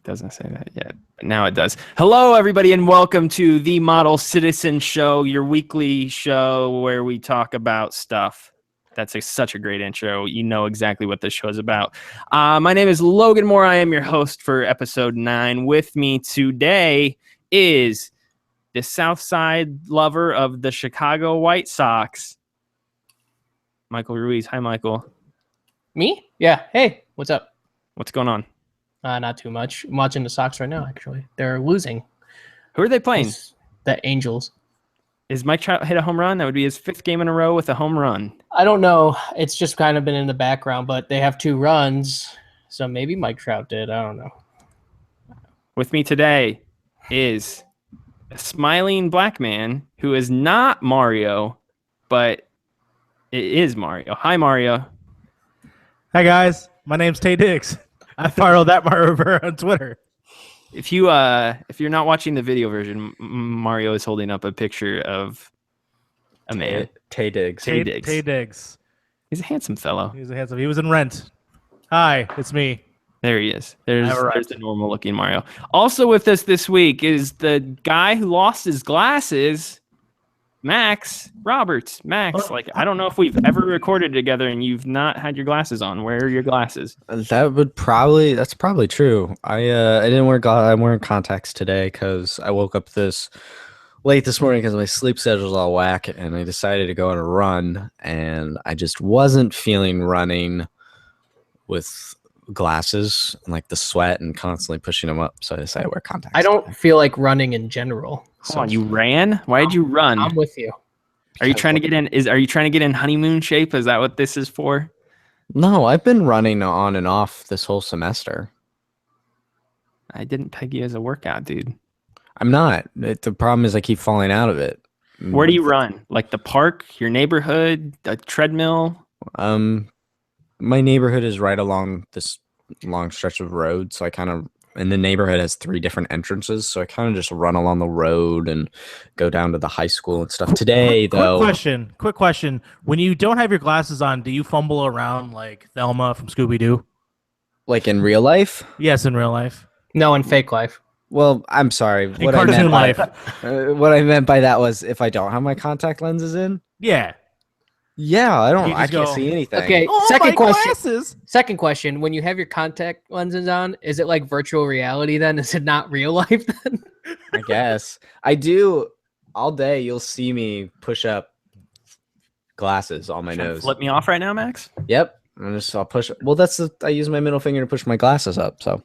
doesn't say that yet, but now it does. Hello, everybody, and welcome to the Model Citizen Show, your weekly show where we talk about stuff. That's such a great intro. You know exactly what this show is about. My name is Logan Moore. I am your host for episode 9. With me today is the South Side lover of the Chicago White Sox, Michael Ruiz. Hi, Michael. Me? Yeah. Hey, what's up? What's going on? Not too much. I'm watching the Sox right now, actually. They're losing. Who are they playing? The Angels. Is Mike Trout hit a home run? That would be his 5th game in a row with a home run. I don't know. It's just kind of been in the background, but they have 2 runs. So maybe Mike Trout did. I don't know. With me today is a smiling black man who is not Mario, but it is Mario. Hi, Mario. Hi, guys. My name's Tay Diggs. I follow that Mario Rivera on Twitter. If you're not watching the video version, Mario is holding up a picture of a man. Tay Diggs. Tay Diggs. Tay Diggs. He's a handsome fellow. He's a handsome. He was in Rent. Hi, it's me. There he is. There's the normal looking Mario. Also with us this week is the guy who lost his glasses, Max Roberts. Max, I don't know if we've ever recorded together and you've not had your glasses on. Where are your glasses? That's probably true. I didn't wear I'm wearing contacts today because I woke up late this morning because my sleep schedule's all whack, and I decided to go on a run, and I just wasn't feeling running with glasses and like the sweat and constantly pushing them up, so I decided to wear contacts. I don't feel like running in general. Come on, you ran? Why did you run? I'm with you. Are you trying to get in honeymoon shape? Is that what this is for? No, I've been running on and off this whole semester. I didn't peg you as a workout, dude. I'm not. The problem is I keep falling out of it. Where do you run? Like the park, your neighborhood, a treadmill? My neighborhood is right along this long stretch of road, so and the neighborhood has 3 different entrances, so I kind of just run along the road and go down to the high school and stuff. Today, though... Quick question. When you don't have your glasses on, do you fumble around like Thelma from Scooby-Doo? Like in real life? Yes, in real life. No, in fake life. Well, I'm sorry. In cartoon life. What I meant by that was if I don't have my contact lenses in? Yeah. Yeah, I can't see anything. Okay, Oh, second question. Glasses. Second question. When you have your contact lenses on, is it like virtual reality then? Is it not real life then? I guess. I do all day. You'll see me push up glasses on my nose. Flip me off right now, Max? Yep. I'll push. Well, I use my middle finger to push my glasses up, so.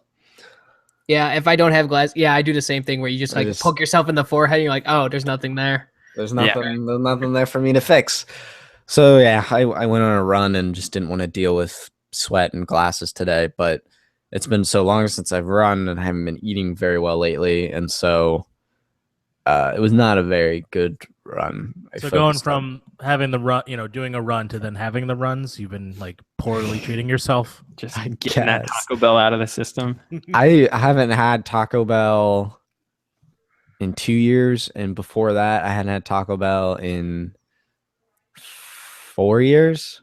Yeah, if I don't have glasses, I do the same thing where you just poke yourself in the forehead and you're like, oh, there's nothing there. There's nothing there for me to fix. So yeah, I went on a run and just didn't want to deal with sweat and glasses today, but it's been so long since I've run and I haven't been eating very well lately, and so it was not a very good run. So going from having the run, doing a run to then having the runs, you've been like poorly treating yourself. Just getting that Taco Bell out of the system. I haven't had Taco Bell in 2 years, and before that, I hadn't had Taco Bell in 4 years.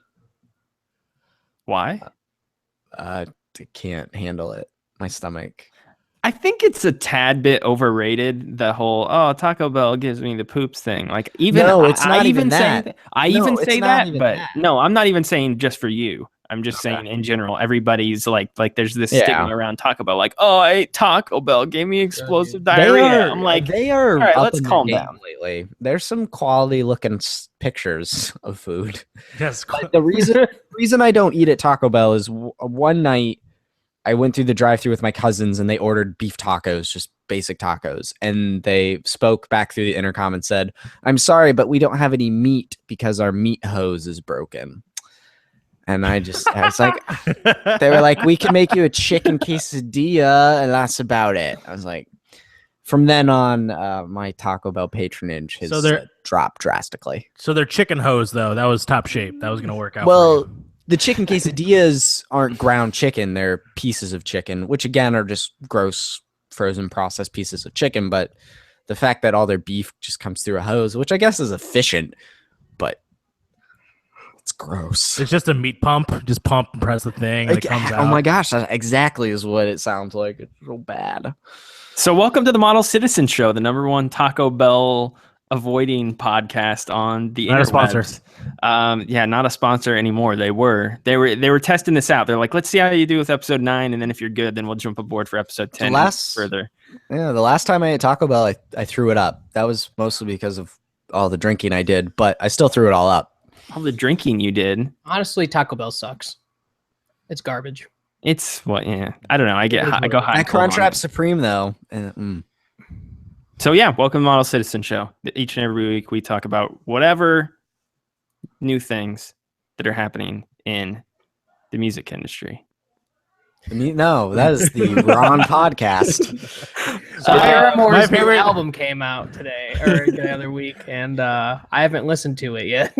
Why? I can't handle it. My stomach. I think it's a tad bit overrated. The whole Taco Bell gives me the poops thing. Like I even say that. No, I'm not even saying just for you. I'm just saying in general, everybody's like there's this stigma around Taco Bell. Like, oh, I ate Taco Bell, gave me explosive diarrhea. I'm like, they are. All right, up let's in calm their down. game lately. There's some quality looking pictures of food. Yes. But the reason I don't eat at Taco Bell is one night I went through the drive-thru with my cousins and they ordered beef tacos, just basic tacos, and they spoke back through the intercom and said, "I'm sorry, but we don't have any meat because our meat hose is broken." And I was like, they were like, "We can make you a chicken quesadilla," and that's about it. I was like, from then on, my Taco Bell patronage has dropped drastically. So their chicken hose, though, that was top shape. That was going to work out. Well, for you. The chicken quesadillas aren't ground chicken. They're pieces of chicken, which again are just gross, frozen, processed pieces of chicken. But the fact that all their beef just comes through a hose, which I guess is efficient, but gross. It's just a meat pump. Just pump and press the thing, and it comes out. Oh my gosh, that exactly is what it sounds like. It's real bad. So welcome to the Model Citizen Show, the #1 Taco Bell avoiding podcast on the Not a interwebs. sponsor. Yeah, not a sponsor anymore. They were testing this out. They're like, let's see how you do with episode 9, and then if you're good, then we'll jump aboard for episode 10 further. Yeah, the last time I ate Taco Bell, I threw it up. That was mostly because of all the drinking I did, but I still threw it all up. All the drinking you did. Honestly, Taco Bell sucks. It's garbage. It's what? Yeah, I don't know. I go high. That Crunchwrap Supreme though. So yeah, welcome to the Model Citizen Show. Each and every week we talk about whatever new things that are happening in the music industry. No, that is the wrong podcast. Paramore's new album came out today or the other week, and I haven't listened to it yet.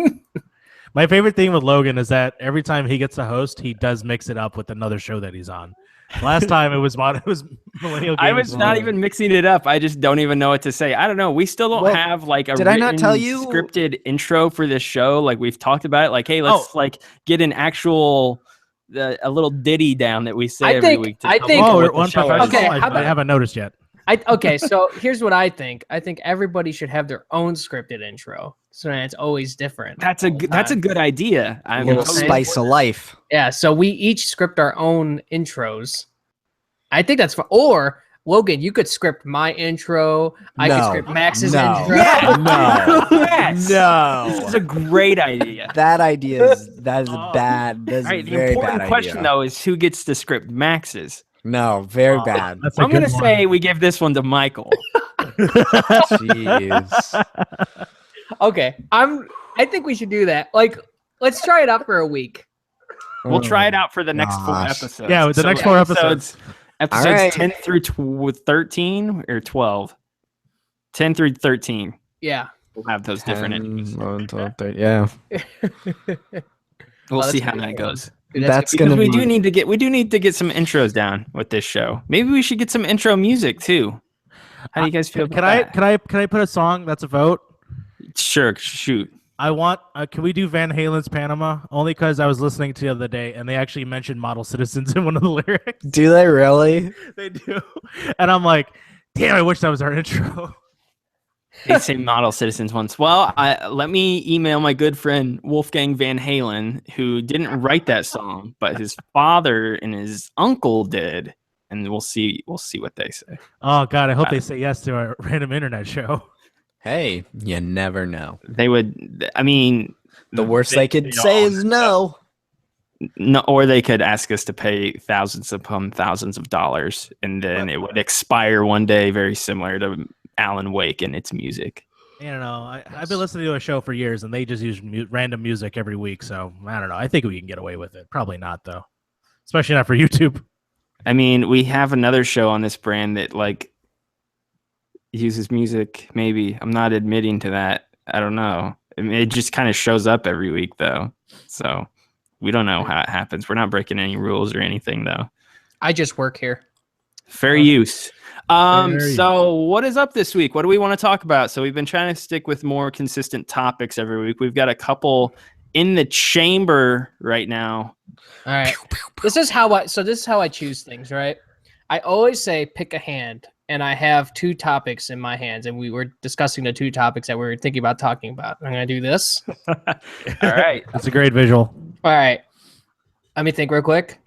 My favorite thing with Logan is that every time he gets a host, he does mix it up with another show that he's on. Last time it was Millennial Gamers. I was not even mixing it up. I just don't even know what to say. I don't know. We still don't have like a did I not tell you scripted intro for this show. Like we've talked about it. Like, hey, let's like get an actual a little ditty down that we say every week. I think. Okay, I haven't noticed yet. Okay, so here's what I think. I think everybody should have their own scripted intro, so it's always different. That's a good idea. A little spice of life. Yeah, so we each script our own intros. I think that's fun. Or Logan, you could script my intro. I could script Max's intro. Yeah, no. This is a great idea. That idea is bad. That is right, very the important bad question idea. Though is who gets to script Max's. No, very bad. I'm gonna say we give this one to Michael. Jeez. Okay, I think we should do that. Like, let's try it out for a week. We'll try it out for the next 4 episodes. Yeah, the next 4 episodes. Episodes right. 10 through 13 or 12. 10 through 13. Yeah, We'll have those different endings. 11, 12, 13, yeah. We'll see how that goes. Dude, That's gonna Because be we do need to get some intros down with this show. Maybe we should get some intro music too. How do you guys feel about that? Can I put a song that's a vote? Sure, shoot. I want. Can we do Van Halen's Panama? Only because I was listening to the other day and they actually mentioned Model Citizens in one of the lyrics. Do they really? They do, and I'm like, damn! I wish that was our intro. They say Model Citizens once. Well, let me email my good friend Wolfgang Van Halen, who didn't write that song, but his father and his uncle did, and we'll see what they say. Oh God, I hope they say yes to our random internet show. Hey, you never know. They would. I mean, The worst they could say is no. No, or they could ask us to pay thousands upon thousands of dollars, and then it would expire one day, very similar to Alan Wake and its music. I don't know. I've been listening to a show for years, and they just use random music every week. So I don't know. I think we can get away with it. Probably not, though. Especially not for YouTube. I mean, we have another show on this brand that like uses music. Maybe I'm not admitting to that. I don't know. I mean, it just kind of shows up every week, though. So we don't know how it happens. We're not breaking any rules or anything, though. I just work here. Fair use. So what is up this week? What do we want to talk about? So we've been trying to stick with more consistent topics every week. We've got a couple in the chamber right now. All right. This is how I choose things, right? I always say pick a hand, and I have 2 topics in my hands, and we were discussing the 2 topics that we were thinking about talking about. I'm going to do this. All right. That's a great visual. All right. Let me think real quick.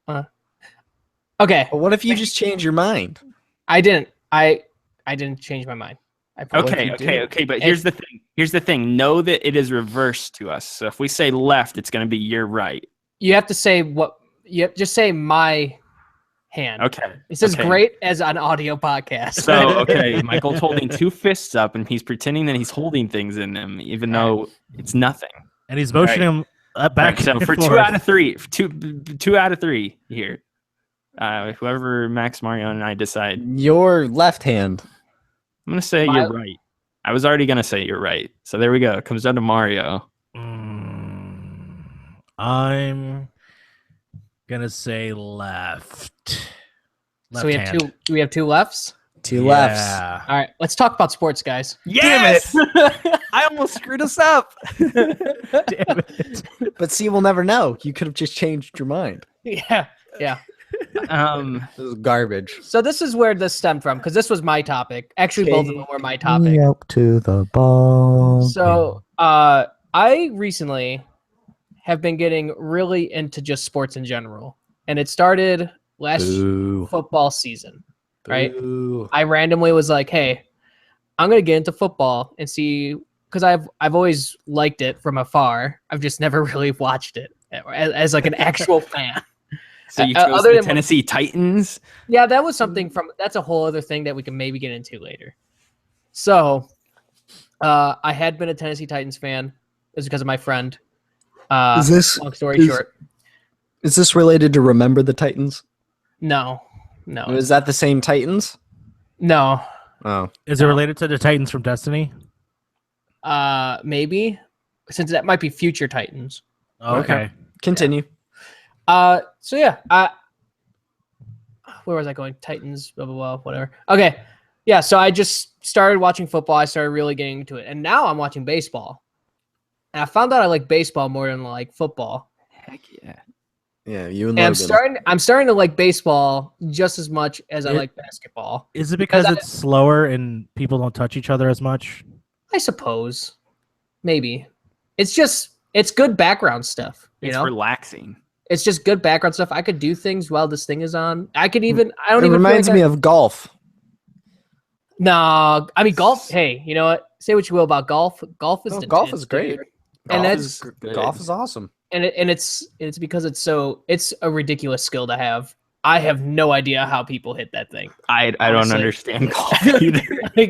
Okay. But what if you just change your mind? I didn't. I didn't change my mind. Okay. But here's the thing. Know that it is reversed to us. So if we say left, it's going to be your right. You have to say what. You just say my hand. Okay. This is great as an audio podcast. So Michael's holding 2 fists up, and he's pretending that he's holding things in them, even though it's nothing. And he's motioning them back. So for 2 out of 3, 2 out of 3 here. Whoever Max, Mario, and I decide. Your left hand. I'm going to say you're right. I was already going to say you're right. So there we go. It comes down to Mario. I'm going to say left. So we have hand. Do we have 2 lefts? 2 lefts. All right. Let's talk about sports, guys. Yes! I almost screwed us up. Damn it. But see, we'll never know. You could have just changed your mind. Yeah. This is garbage. So this is where this stemmed from, because this was my topic. Actually, both of them were my topic. Up to the ball. So I recently have been getting really into just sports in general. And it started last football season, right? Boo. I randomly was like, hey, I'm going to get into football and see, because I've always liked it from afar. I've just never really watched it as like an actual fan. So you chose the Tennessee Titans? Yeah, that was something that's a whole other thing that we can maybe get into later. So I had been a Tennessee Titans fan. It was because of my friend. Is this long story short? Is this related to Remember the Titans? No. Is that the same Titans? No. Oh. Is it related to the Titans from Destiny? Maybe, since that might be future Titans. Okay. Continue. So yeah, where was I going? Titans, blah, blah, blah, whatever. Okay. Yeah. So I just started watching football. I started really getting into it. And now I'm watching baseball. And I found out I like baseball more than like football. Heck yeah. Yeah, you and And Logan. I'm starting to like baseball just as much as I like basketball. Is it because it's slower and people don't touch each other as much? I suppose. Maybe. It's good background stuff. It's relaxing. It's just good background stuff. I could do things while this thing is on. I don't even It reminds me of golf. No, I mean golf. Hey, you know what? Say what you will about golf. Golf is Golf is great. And Golf is awesome. And it's because it's a ridiculous skill to have. I have no idea how people hit that thing. I don't understand golf either. All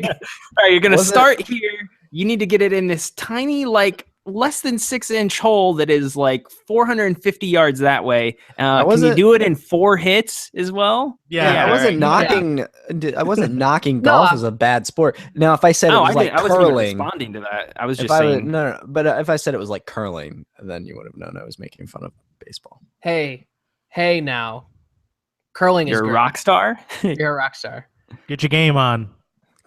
right, you're gonna start here. You need to get it in this tiny, like less than 6-inch hole that is like 450 yards that way. Can you do it in 4 hits as well? Yeah, I wasn't knocking. I wasn't knocking golf as a bad sport. Now, if I said it was like I wasn't even curling, responding to that. I was just no, saying. But if I said it was like curling, then you would have known I was making fun of baseball. Hey, now, curling is You're a great. rock star. You're a rock star. Get your game on.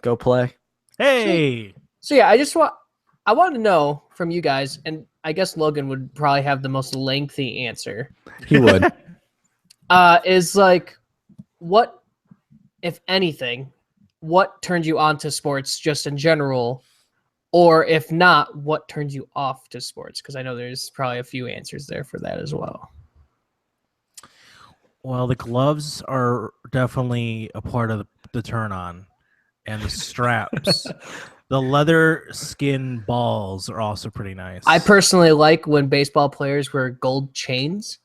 Go play. Hey. So yeah, I want to know from you guys, and I guess Logan would probably have the most lengthy answer. He would. Is like, what, if anything, what turned you on to sports just in general, or if not, what turns you off to sports? Because I know there's probably a few answers there for that as well. Well, the gloves are definitely a part of the turn on, and the straps. The leather skin balls are also pretty nice. I personally like when baseball players wear gold chains.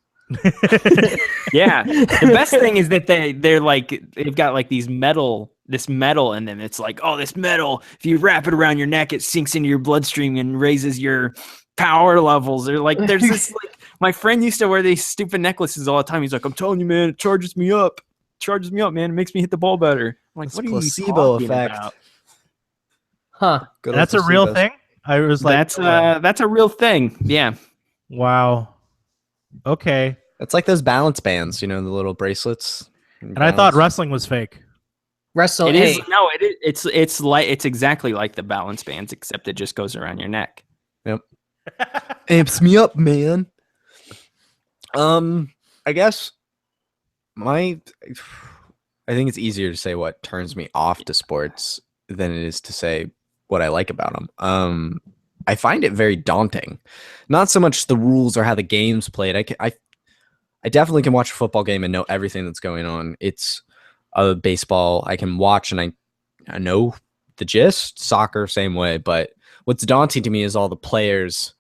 Yeah, the best thing is that they're like they've got like this metal in them. It's like, oh, this metal, if you wrap it around your neck, it sinks into your bloodstream and raises your power levels. They're like, there's this like, my friend used to wear these stupid necklaces all the time. He's like, I'm telling you, man, it charges me up, man. It makes me hit the ball better. I'm like, It's what are placebo you talking effect. about? Huh. That's a real thing? I was like, that's a real thing. Yeah. Wow. Okay. It's like those balance bands, the little bracelets. And I thought wrestling was fake. Wrestling. It is no, it's exactly like the balance bands, except it just goes around your neck. Yep. Amps me up, man. I guess I think it's easier to say what turns me off to sports than it is to say what I like about them. I find it very daunting. Not so much the rules or how the game's played. I definitely can watch a football game and know everything that's going on. It's a baseball I can watch and I know the gist. Soccer, same way. But what's daunting to me is all the players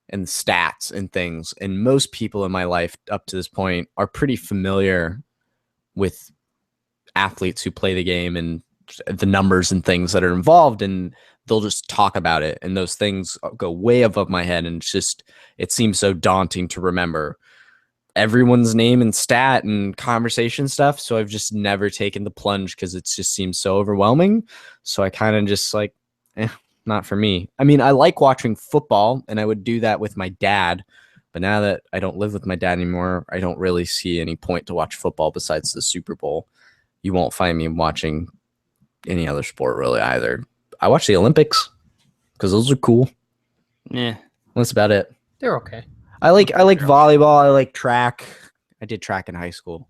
and stats and things. And most people in my life up to this point are pretty familiar with athletes who play the game and the numbers and things that are involved, and they'll just talk about it. And those things go way above my head. And it seems so daunting to remember everyone's name and stat and conversation stuff. So I've just never taken the plunge because it just seems so overwhelming. So I kind of just like, not for me. I mean, I like watching football and I would do that with my dad. But now that I don't live with my dad anymore, I don't really see any point to watch football besides the Super Bowl. You won't find me watching any other sport really either. I watch the Olympics. because those are cool. Yeah. That's about it. They're okay. I like volleyball. I like track. I did track in high school,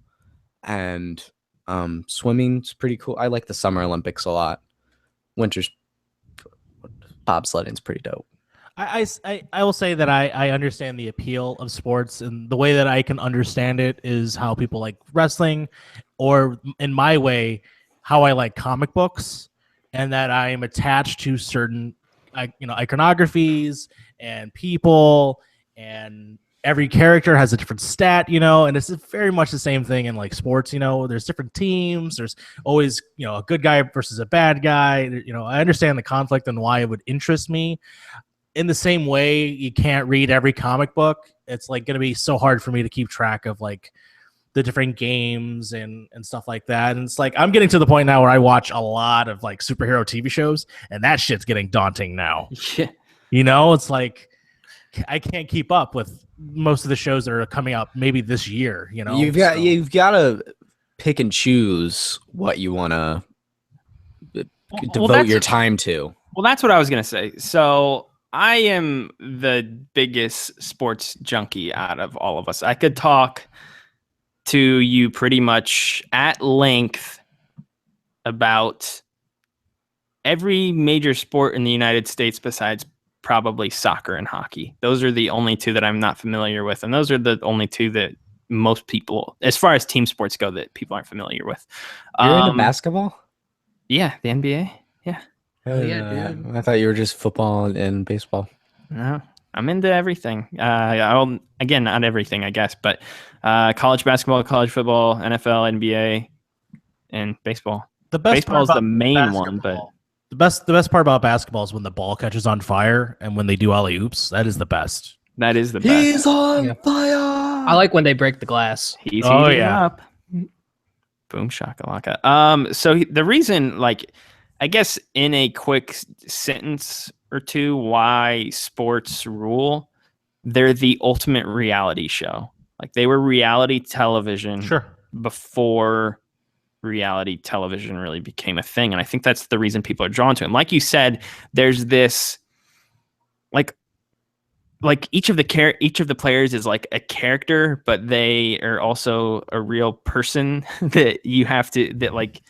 and swimming's pretty cool. I like the Summer Olympics a lot. Winter's bobsledding's pretty dope. I will say that I understand the appeal of sports, and the way that I can understand it is how people like wrestling, or in my way, how I like comic books, and that I am attached to certain iconographies and people, and every character has a different stat, and it's very much the same thing in like sports. There's different teams. There's always a good guy versus a bad guy. I understand the conflict and why it would interest me. In the same way, you can't read every comic book. It's like going to be so hard for me to keep track of like the different games and stuff like that. And it's like I'm getting to the point now where I watch a lot of like superhero TV shows, and that shit's getting daunting now. Yeah. It's like I can't keep up with most of the shows that are coming out maybe this year. You've got to pick and choose what you want to devote your time to. Well, that's what I was gonna say. So I am the biggest sports junkie out of all of us. I could talk to you pretty much at length about every major sport in the United States besides probably soccer and hockey. Those are the only two that I'm not familiar with. And those are the only two that most people, as far as team sports go, that people aren't familiar with. You're into basketball? Yeah, the NBA. Yeah. I thought you were just football and baseball. No, I'm into everything. Again, not everything, I guess, but college basketball, college football, NFL, NBA, and baseball. The best baseball is the main one, but the best part about basketball is when the ball catches on fire and when they do alley oops. That is the best. That is the best. He's on fire. I like when they break the glass. He's heating up. Boom shakalaka. So the reason, like, I guess in a quick sentence or two, why sports rule, they're the ultimate reality show. Like, they were reality television before reality television really became a thing. And I think that's the reason people are drawn to them. Like you said, there's this, like each of the players is like a character, but they are also a real person that you have to, that like,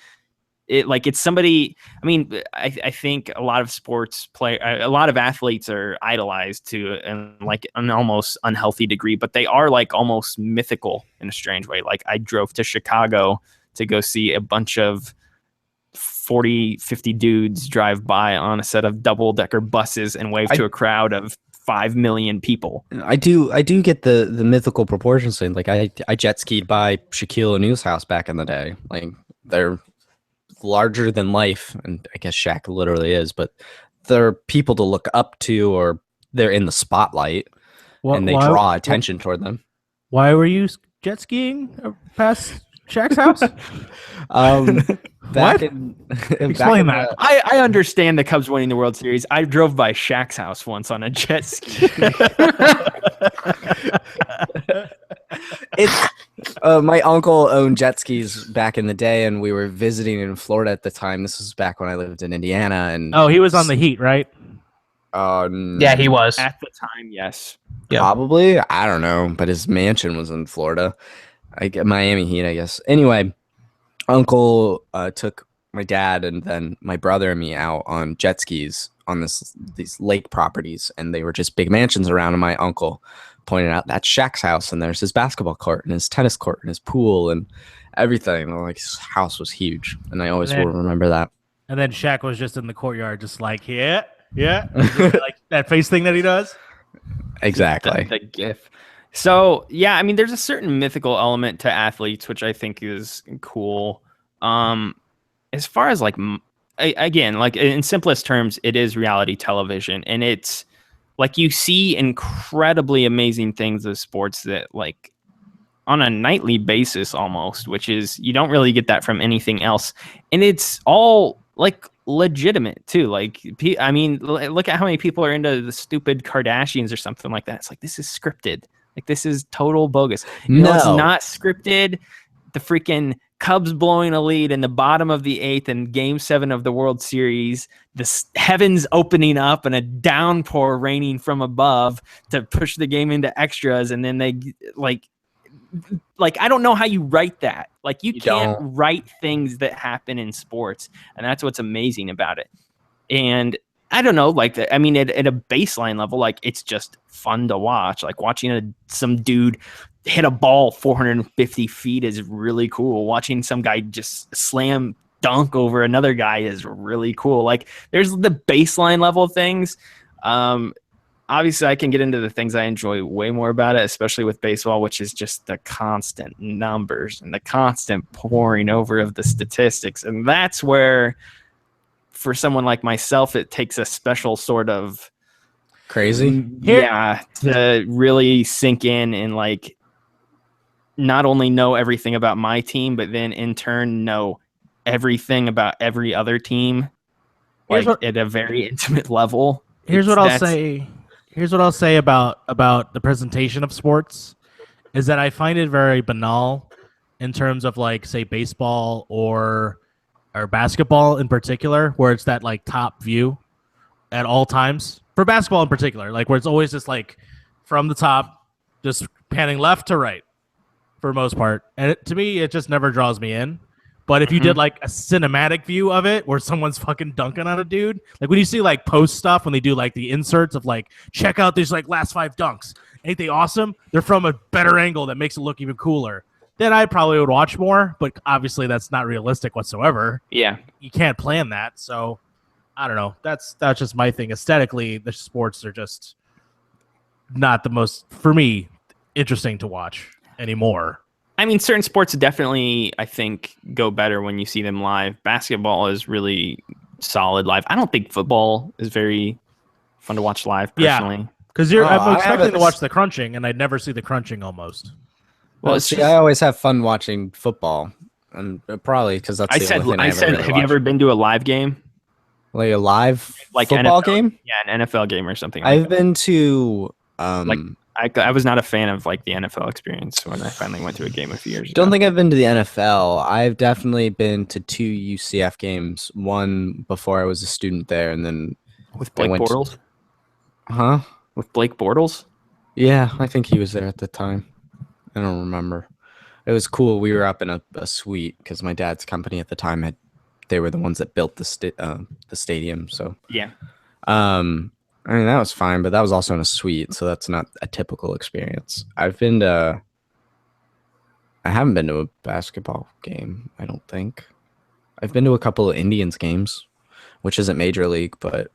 it's somebody. I mean, I think a lot of athletes are idolized to an almost unhealthy degree, but they are like almost mythical in a strange way. Like, I drove to Chicago to go see a bunch of 40, 50 dudes drive by on a set of double-decker buses and wave to a crowd of 5 million people. I do get the mythical proportions thing. Like, I jet skied by Shaquille O'Neal's house back in the day. Like, they're larger than life, and I guess Shaq literally is, but they're people to look up to, or they're in the spotlight, and they draw attention toward them. Why were you jet skiing past Shaq's house? Explain that. I understand the Cubs winning the World Series. I drove by Shaq's house once on a jet ski. It's my uncle owned jet skis back in the day, and we were visiting in Florida at the time. This was back when I lived in Indiana, and he was on the Heat, right? Yeah, he was at the time. Yes, probably. I don't know, but his mansion was in Florida. Miami Heat, I guess. Anyway, uncle took my dad and then my brother and me out on jet skis on these lake properties, and they were just big mansions around, and my uncle pointed out that's Shaq's house, and there's his basketball court and his tennis court and his pool and everything. Like, his house was huge, and I always will remember that. And then Shaq was just in the courtyard, just like, yeah, like that face thing that he does. Exactly. The gif. So yeah, I mean, there's a certain mythical element to athletes, which I think is cool. As far as like, again, like in simplest terms, it is reality television, and it's like you see incredibly amazing things of sports that like on a nightly basis almost, which is, you don't really get that from anything else. And it's all like legitimate too. Like, I mean, look at how many people are into the stupid Kardashians or something like that. It's like, this is scripted. Like, this is total bogus. No, it's not scripted. The freaking Cubs blowing a lead in the bottom of the 8th in Game 7 of the World Series, the heavens opening up and a downpour raining from above to push the game into extras, and then they like I don't know how you write that. Like you can't write things that happen in sports, and that's what's amazing about it. And I don't know, like I mean, at a baseline level, like it's just fun to watch. Like watching some dude hit a ball 450 feet is really cool. Watching some guy just slam dunk over another guy is really cool. Like there's the baseline level things. Obviously I can get into the things I enjoy way more about it, especially with baseball, which is just the constant numbers and the constant pouring over of the statistics. And that's where, for someone like myself, it takes a special sort of crazy. Yeah, to really sink in and like not only know everything about my team, but then in turn know everything about every other team, like at a very intimate level. Here's what I'll say. Here's what I'll say about the presentation of sports is that I find it very banal in terms of like, say, baseball or basketball in particular, where it's that like top view at all times. For basketball in particular, like where it's always just like from the top, just panning left to right for the most part. And to me, it just never draws me in. But if you did like a cinematic view of it where someone's fucking dunking on a dude, like when you see like post stuff, when they do like the inserts of like, check out these like last 5 dunks. Ain't they awesome? They're from a better angle that makes it look even cooler. Then I probably would watch more, but obviously that's not realistic whatsoever. Yeah. You can't plan that. So I don't know. That's just my thing. Aesthetically, the sports are just not the most, for me, interesting to watch anymore. I mean, certain sports definitely, I think, go better when you see them live. Basketball is really solid live. I don't think football is very fun to watch live, personally. Yeah, because I'm expecting to watch the crunching, and I'd never see the crunching almost. Well, see, I always have fun watching football, and probably because that's the only thing I said, really have you ever been to a live game? Like a live like football NFL game? Yeah, an NFL game or something. I've been to I was not a fan of like the NFL experience when I finally went to a game a few years ago. Don't think I've been to the NFL. I've definitely been to 2 UCF games. One before I was a student there, and then with Blake Bortles. With Blake Bortles? Yeah, I think he was there at the time. I don't remember. It was cool. We were up in a suite because my dad's company at the time they were the ones that built the stadium. So yeah. I mean, that was fine, but that was also in a suite, so that's not a typical experience. I haven't been to a basketball game, I don't think. I've been to a couple of Indians games, which isn't major league, but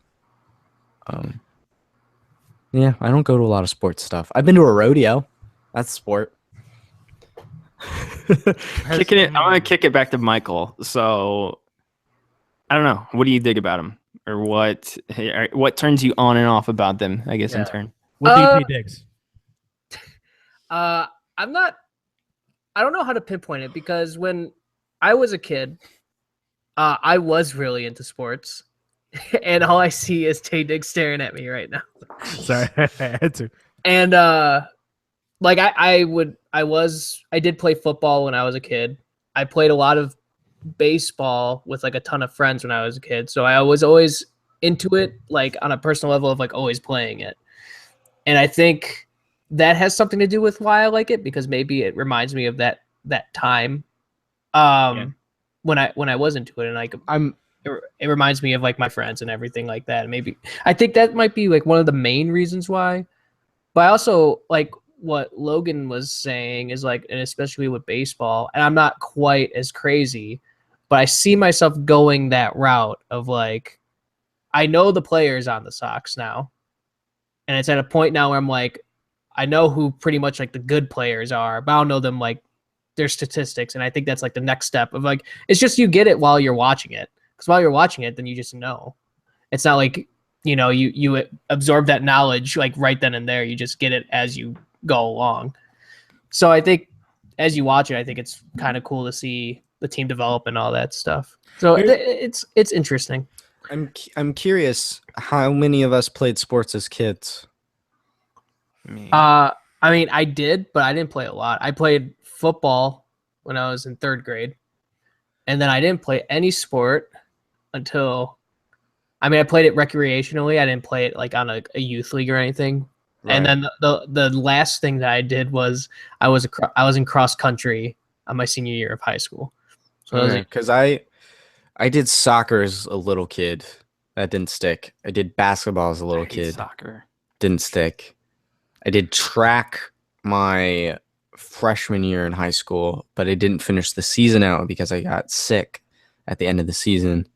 yeah, I don't go to a lot of sports stuff. I've been to a rodeo. That's sport. I'm gonna kick it back to Michael. So I don't know. What do you dig about him? Or what turns you on and off about them, I guess, in turn? What do you digs? I don't know how to pinpoint it, because when I was a kid, I was really into sports, and all I see is Tay Diggs staring at me right now. Sorry, I had to. And like I did play football when I was a kid. I played a lot of baseball with like a ton of friends when I was a kid, so I was always into it, like on a personal level of like always playing it. And I think that has something to do with why I like it, because maybe it reminds me of that time when I was into it, and like it reminds me of like my friends and everything like that. And maybe I think that might be like one of the main reasons why. But I also like what Logan was saying is like, and especially with baseball, and I'm not quite as crazy, but I see myself going that route of like, I know the players on the Sox now, and it's at a point now where I'm like, I know who pretty much like the good players are, but I don't know them like their statistics. And I think that's like the next step of like, it's just you get it while you're watching it, because while you're watching it, then you just know. It's not like, you absorb that knowledge like right then and there. You just get it as you go along. So I think as you watch it, I think it's kind of cool to see the team develop and all that stuff. So it's interesting. I'm curious, how many of us played sports as kids? I mean, I did, but I didn't play a lot. I played football when I was in 3rd grade. And then I didn't play any sport until, I mean, I played it recreationally. I didn't play it like on a youth league or anything. And Right. then the last thing that I did was I was in cross country on my senior year of high school. So I was like, Because I did soccer as a little kid. That didn't stick. I did basketball as a little I hate kid. soccer. Didn't stick. I did track my freshman year in high school, but I didn't finish the season out because I got sick at the end of the season.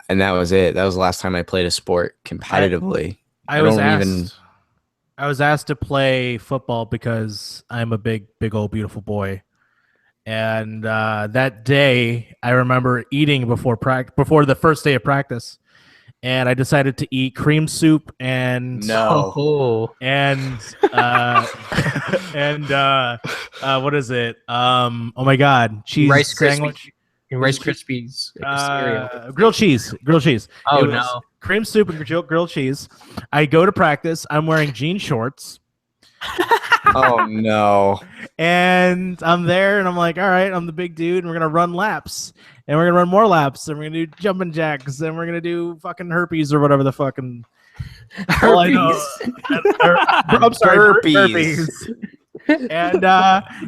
And that was it. That was the last time I played a sport competitively. I was asked to play football because I'm a big old beautiful boy. And that day, I remember eating before the first day of practice, and I decided to eat cream soup and oh, and and what is it? Oh my God, cheese Rice sandwich, Rice Krispies cereal. grilled cheese. Oh It was no. cream soup and grilled cheese. I go to practice. I'm wearing jean shorts. Oh no. And I'm there, and I'm like, all right, I'm the big dude, and we're gonna run laps, and we're gonna run more laps, and we're gonna do jumping jacks, and we're gonna do fucking herpes or whatever the fucking all I know. I'm sorry, Herpes. And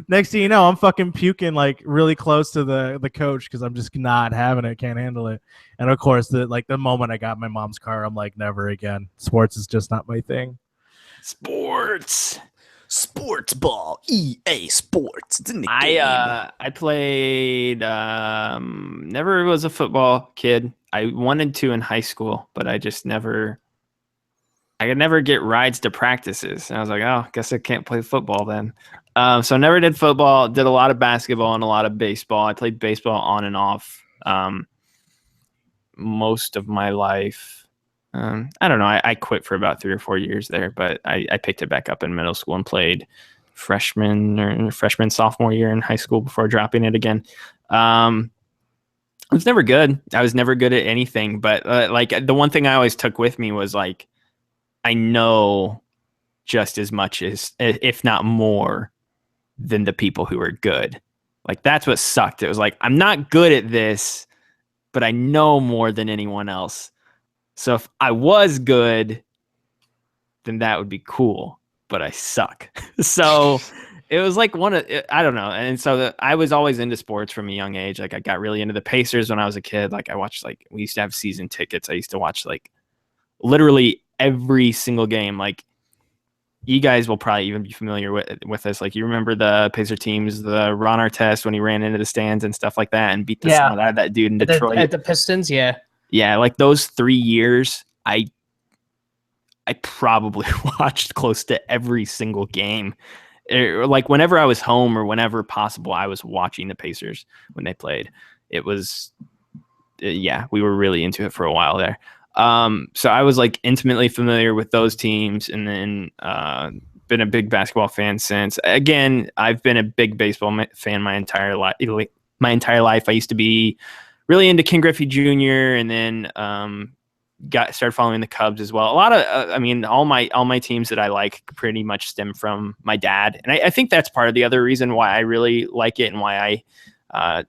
next thing you know, I'm fucking puking like really close to the coach because I'm just not having it, can't handle it. And of course, the moment I got my mom's car, I'm like, never again. Sports is just not my thing. Sports ball. EA Sports. It's in the game. I played never was a football kid. I wanted to in high school, but I just never I could never get rides to practices. And I was like, oh, guess I can't play football then. So I never did football, did a lot of basketball and a lot of baseball. I played baseball on and off most of my life. I don't know. I quit for about 3 or 4 years there, but I picked it back up in middle school and played freshman, sophomore year in high school before dropping it again. I was never good. I was never good at anything, but like the one thing I always took with me was like, I know just as much as, if not more, than the people who are good. Like that's what sucked. It was like, I'm not good at this, but I know more than anyone else. So if I was good, then that would be cool, but I suck. So it was like I don't know. And so I was always into sports from a young age. Like I got really into the Pacers when I was a kid. Like I watched, like we used to have season tickets. I used to watch like literally every single game. Like you guys will probably even be familiar with this. Like you remember the Pacer teams, the Ron Artest when he ran into the stands and stuff like that and beat the snot out of that dude in Detroit. At the Pistons, yeah. Yeah, like those 3 years, I probably watched close to every single game. Like whenever I was home or whenever possible, I was watching the Pacers when they played. It was, yeah, we were really into it for a while there. So I was like intimately familiar with those teams, and then been a big basketball fan since. Again, I've been a big baseball fan my entire life. I used to be really into Ken Griffey Jr. and then started following the Cubs as well. A lot of, I mean, all my teams that I like pretty much stem from my dad, and I think that's part of the other reason why I really like it and why I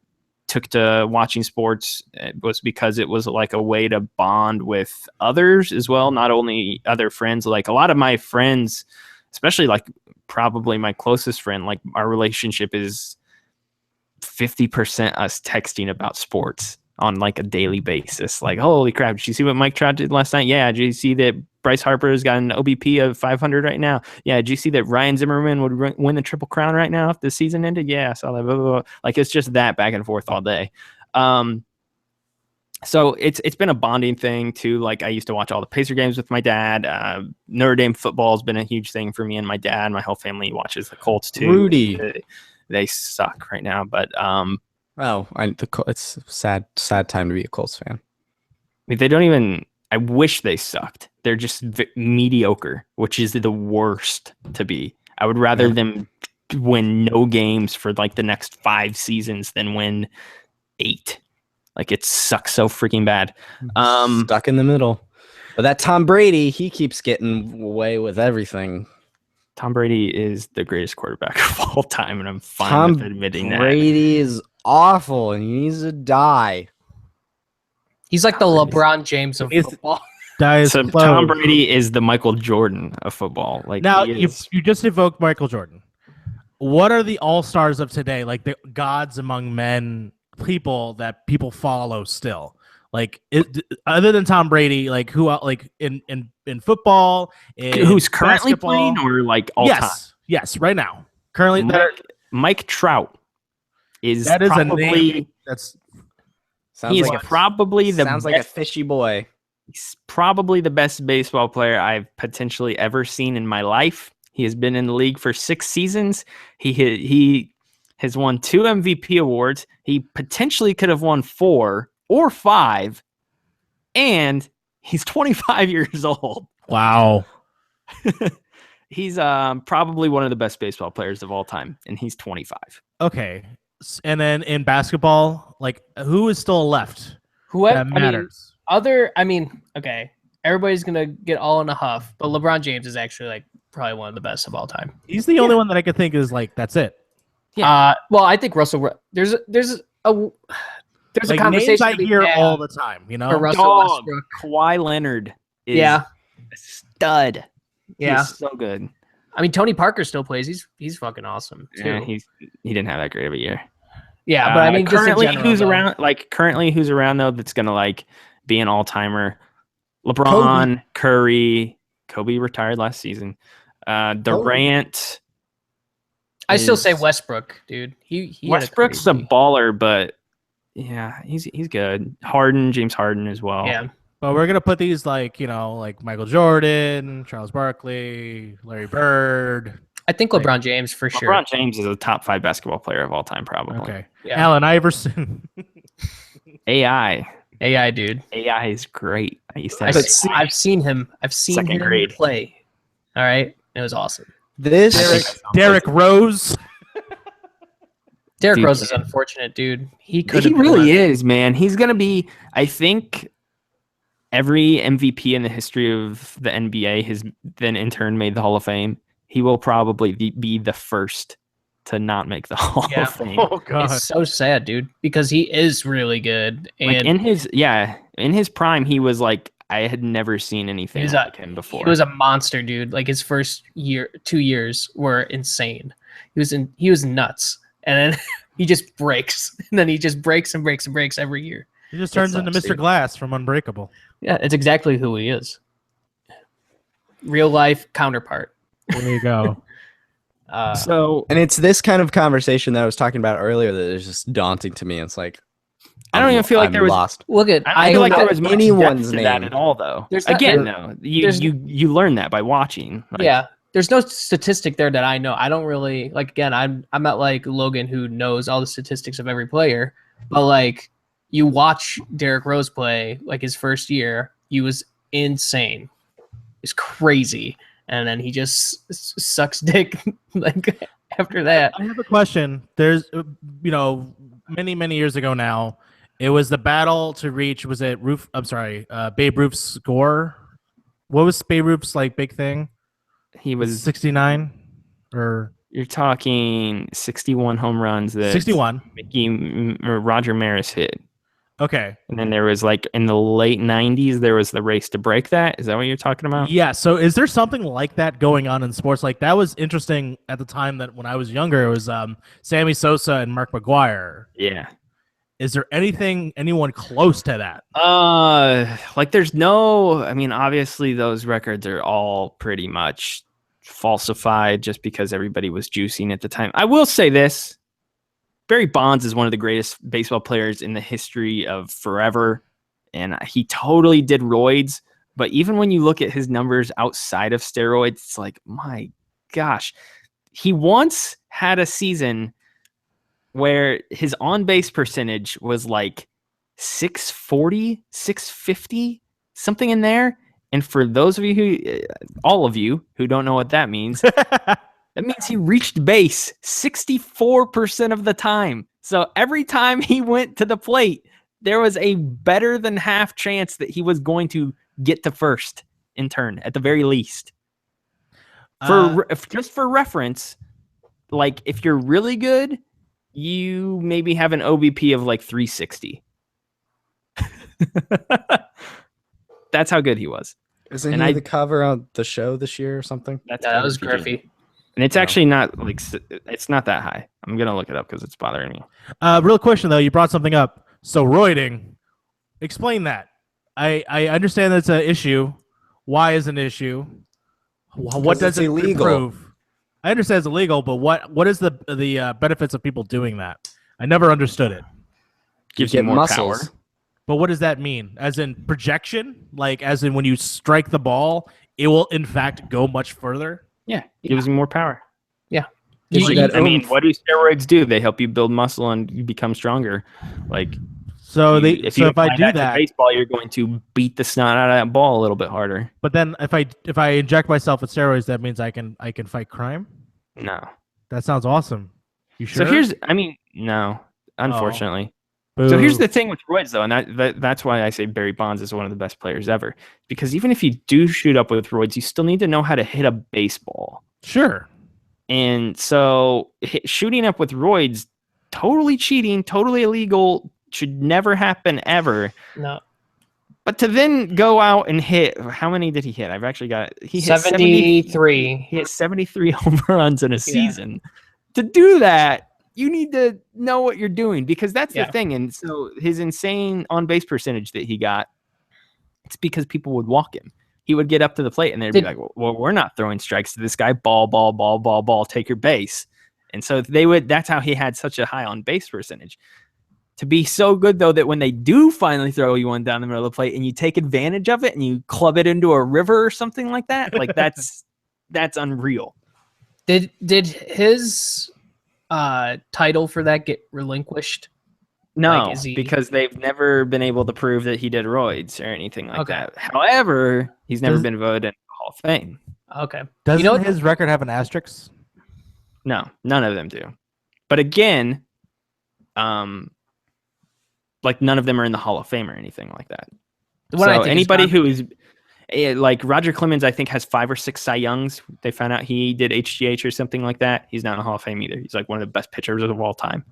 took to watching sports was because it was like a way to bond with others as well, not only other friends. Like a lot of my friends, especially like probably my closest friend, like our relationship is 50% us texting about sports on like a daily basis. Like, holy crap, did you see what Mike Trout did last night? Yeah. Did you see that Bryce Harper has got an OBP of 500 right now? Yeah. Did you see that Ryan Zimmerman would win the Triple Crown right now if the season ended? Yeah, I saw that. Blah, blah, blah. Like it's just that back and forth all day. So it's been a bonding thing too. Like I used to watch all the Pacer games with my dad. Notre Dame football has been a huge thing for me and my dad. My whole family watches the Colts too. Rudy. They suck right now, but it's a sad time to be a Colts fan. they don't even. I wish they sucked. They're just mediocre, which is the worst to be. I would rather them win no games for like the next 5 seasons than win 8. Like it sucks so freaking bad. Stuck in the middle. But that Tom Brady, he keeps getting away with everything. Tom Brady is the greatest quarterback of all time, and I'm fine with admitting that. Brady is awful and he needs to die. He's like the LeBron James of It's- football. That is So close. Tom Brady is the Michael Jordan of football. Like Now he you is- just evoked Michael Jordan. What are the all-stars of today? Like the gods among men, people that people follow still. Like other than Tom Brady, like who like in football, in who's currently basketball? playing or like all time? Yes, right now. Currently, Mike Trout is that is probably a name that's Sounds he is like probably the sounds like a best, fishy boy. he's probably the best baseball player I've potentially ever seen in my life. He has been in the league for 6 seasons. He has won 2 MVP awards. He potentially could have won 4 or 5, and he's 25 years old. wow. He's probably one of the best baseball players of all time, and he's 25. Okay, and then in basketball, like who is still left Whoever, that matters? Okay, everybody's gonna get all in a huff, but LeBron James is actually like probably one of the best of all time. He's the only one that I could think is like that's it. Well, I think there's a Like conversation names I to be hear had all the time. You for know, Russell Dog. Westbrook. Kawhi Leonard is Yeah, a stud. yeah. He's so good. I mean, Tony Parker still plays. He's fucking awesome too. Yeah, he didn't have that great of a year. Yeah, but I mean, just in currently general, who's though. around? Like currently, who's around though? That's gonna like be an all timer. LeBron, Curry, Kobe retired last season. Durant. I still say is- Westbrook, dude. He had a Westbrook's a crazy- baller, but yeah, he's good. Harden, James Harden as well. yeah. but we're gonna put these like like Michael Jordan, Charles Barkley, Larry Bird. I think LeBron James for sure. LeBron James is a top 5 basketball player of all time, probably. Okay, Yeah. Allen Iverson. AI dude. AI is great. I used to I, have I've seen him. I've seen Second him grade. play. All right, it was awesome. This Derrick Rose. Derrick Dude, Rose is unfortunate, dude. He could. He really is, man. He's gonna be. I think every MVP in the history of the NBA has then in turn made the Hall of Fame. He will probably be the first to not make the Hall Yeah. of Fame. Oh god. It's so sad, dude, because he is really good. And Like in his prime, he was like I had never seen anything He's like him before. he was a monster, dude. Like his first 2 years were insane. He was nuts, and then he just breaks, and then he just breaks and breaks and breaks every year. He just turns sucks, into Mr. dude. Glass from Unbreakable. Yeah, it's exactly who he is. Real life counterpart. There you go. so and it's this kind of conversation that I was talking about earlier that is just daunting to me. It's like I don't even feel like I'm there was. lost. Look at I feel like there was much anyone's depth to that name. at all, though. There's not- Again, there- no, there's- you learn that by watching. Like, yeah. There's no statistic there that I know. I don't really like. Again, I'm not like Logan who knows all the statistics of every player. But like, you watch Derrick Rose play like his first year, he was insane. It's crazy, and then he just sucks dick like after that. I have a question. There's, many years ago now, it was the battle to reach. Was it Babe Ruth's score? What was Babe Ruth's like big thing? he was. 69 or You're talking 61 home runs that 61. Roger Maris hit, Okay. and then there was like in the late 90s there was the race to break that. Is that what you're talking about? Yeah. So is there something like that going on in sports? Like that was interesting at the time that when I was younger, it was Sammy Sosa and Mark McGuire. Yeah. Is there anyone close to that? Like there's no. I mean, obviously those records are all pretty much falsified just because everybody was juicing at the time. I will say this. Barry Bonds is one of the greatest baseball players in the history of forever, and he totally did roids. But even when you look at his numbers outside of steroids, it's like, my gosh. He once had a season where his on-base percentage was like 640, 650, something in there. And for those of you all of you who don't know what that means, that means he reached base 64% of the time. So every time he went to the plate, there was a better than half chance that he was going to get to first in turn, at the very least. Just for reference, like if you're really good, you maybe have an OBP of like 360. That's how good he was. Isn't And he I- the cover on the show this year or something? That's Yeah, that was Griffey Jr. Griffey. And it's No. actually not like it's not that high. I'm gonna look it up because it's bothering me. Real question though, you brought something up. So roiding, explain that. I understand that's an issue. Why is an issue? What does it's it illegal. improve? I understand it's illegal, but what is the benefits of people doing that? I never understood it. Gives you you get more muscles. power. But what does that mean? As in projection? Like as in when you strike the ball, it will in fact go much further? Yeah, gives you more power. Gives you that I mean, oomph. what do steroids do? They help you build muscle and you become stronger. Like So if I apply do to that, baseball, you're going to beat the snot out of that ball a little bit harder. but then if I inject myself with steroids, that means I can fight crime? No. That sounds awesome. You sure? So no, unfortunately. Boo. So here's the thing with roids, though, and that's why I say Barry Bonds is one of the best players ever. Because even if you do shoot up with roids, you still need to know how to hit a baseball. Sure. And so shooting up with roids, totally cheating, totally illegal, should never happen ever. No. But to then go out and hit, how many did he hit? I've actually got it. He hit 73. He hit 73 home runs in a season. To do that, you need to know what you're doing because that's the thing. And so his insane on-base percentage that he got, it's because people would walk him. He would get up to the plate and they'd be like, well, we're not throwing strikes to this guy. Ball, take your base. And so that's how he had such a high on-base percentage. To be so good, though, that when they do finally throw you one down the middle of the plate and you take advantage of it and you club it into a river or something like that, like that's unreal. Did his title for that get relinquished? No, Like, because they've never been able to prove that he did roids or anything like Okay. that. However, he's never been voted in the Hall of Fame. Okay. Doesn't his record have an asterisk? No, none of them do. But again, like none of them are in the Hall of Fame or anything like that. What I So think anybody who is like Roger Clemens, I think has 5 or 6 Cy Youngs. They found out he did HGH or something like that. He's not in the Hall of Fame either. He's like one of the best pitchers of all time.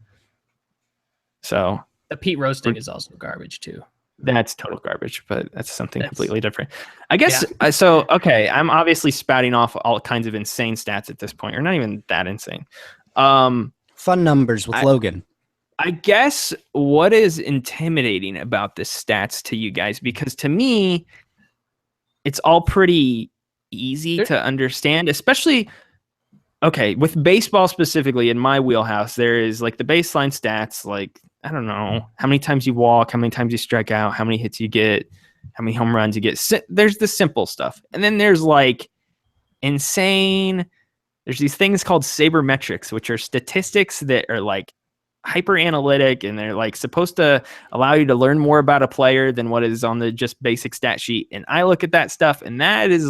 So the Pete roasting is also garbage too. that's total garbage, but that's something completely different. I guess so. Okay, I'm obviously spouting off all kinds of insane stats at this point, or not even that insane. Fun numbers with Logan. I guess what is intimidating about this stats to you guys, because to me, it's all pretty easy to understand, especially, okay, with baseball specifically in my wheelhouse, there is like the baseline stats, like, I don't know, how many times you walk, how many times you strike out, how many hits you get, how many home runs you get. There's the simple stuff. And then there's like insane, there's these things called sabermetrics, which are statistics that are like hyper analytic, and they're like supposed to allow you to learn more about a player than what is on the just basic stat sheet. And I look at that stuff and that is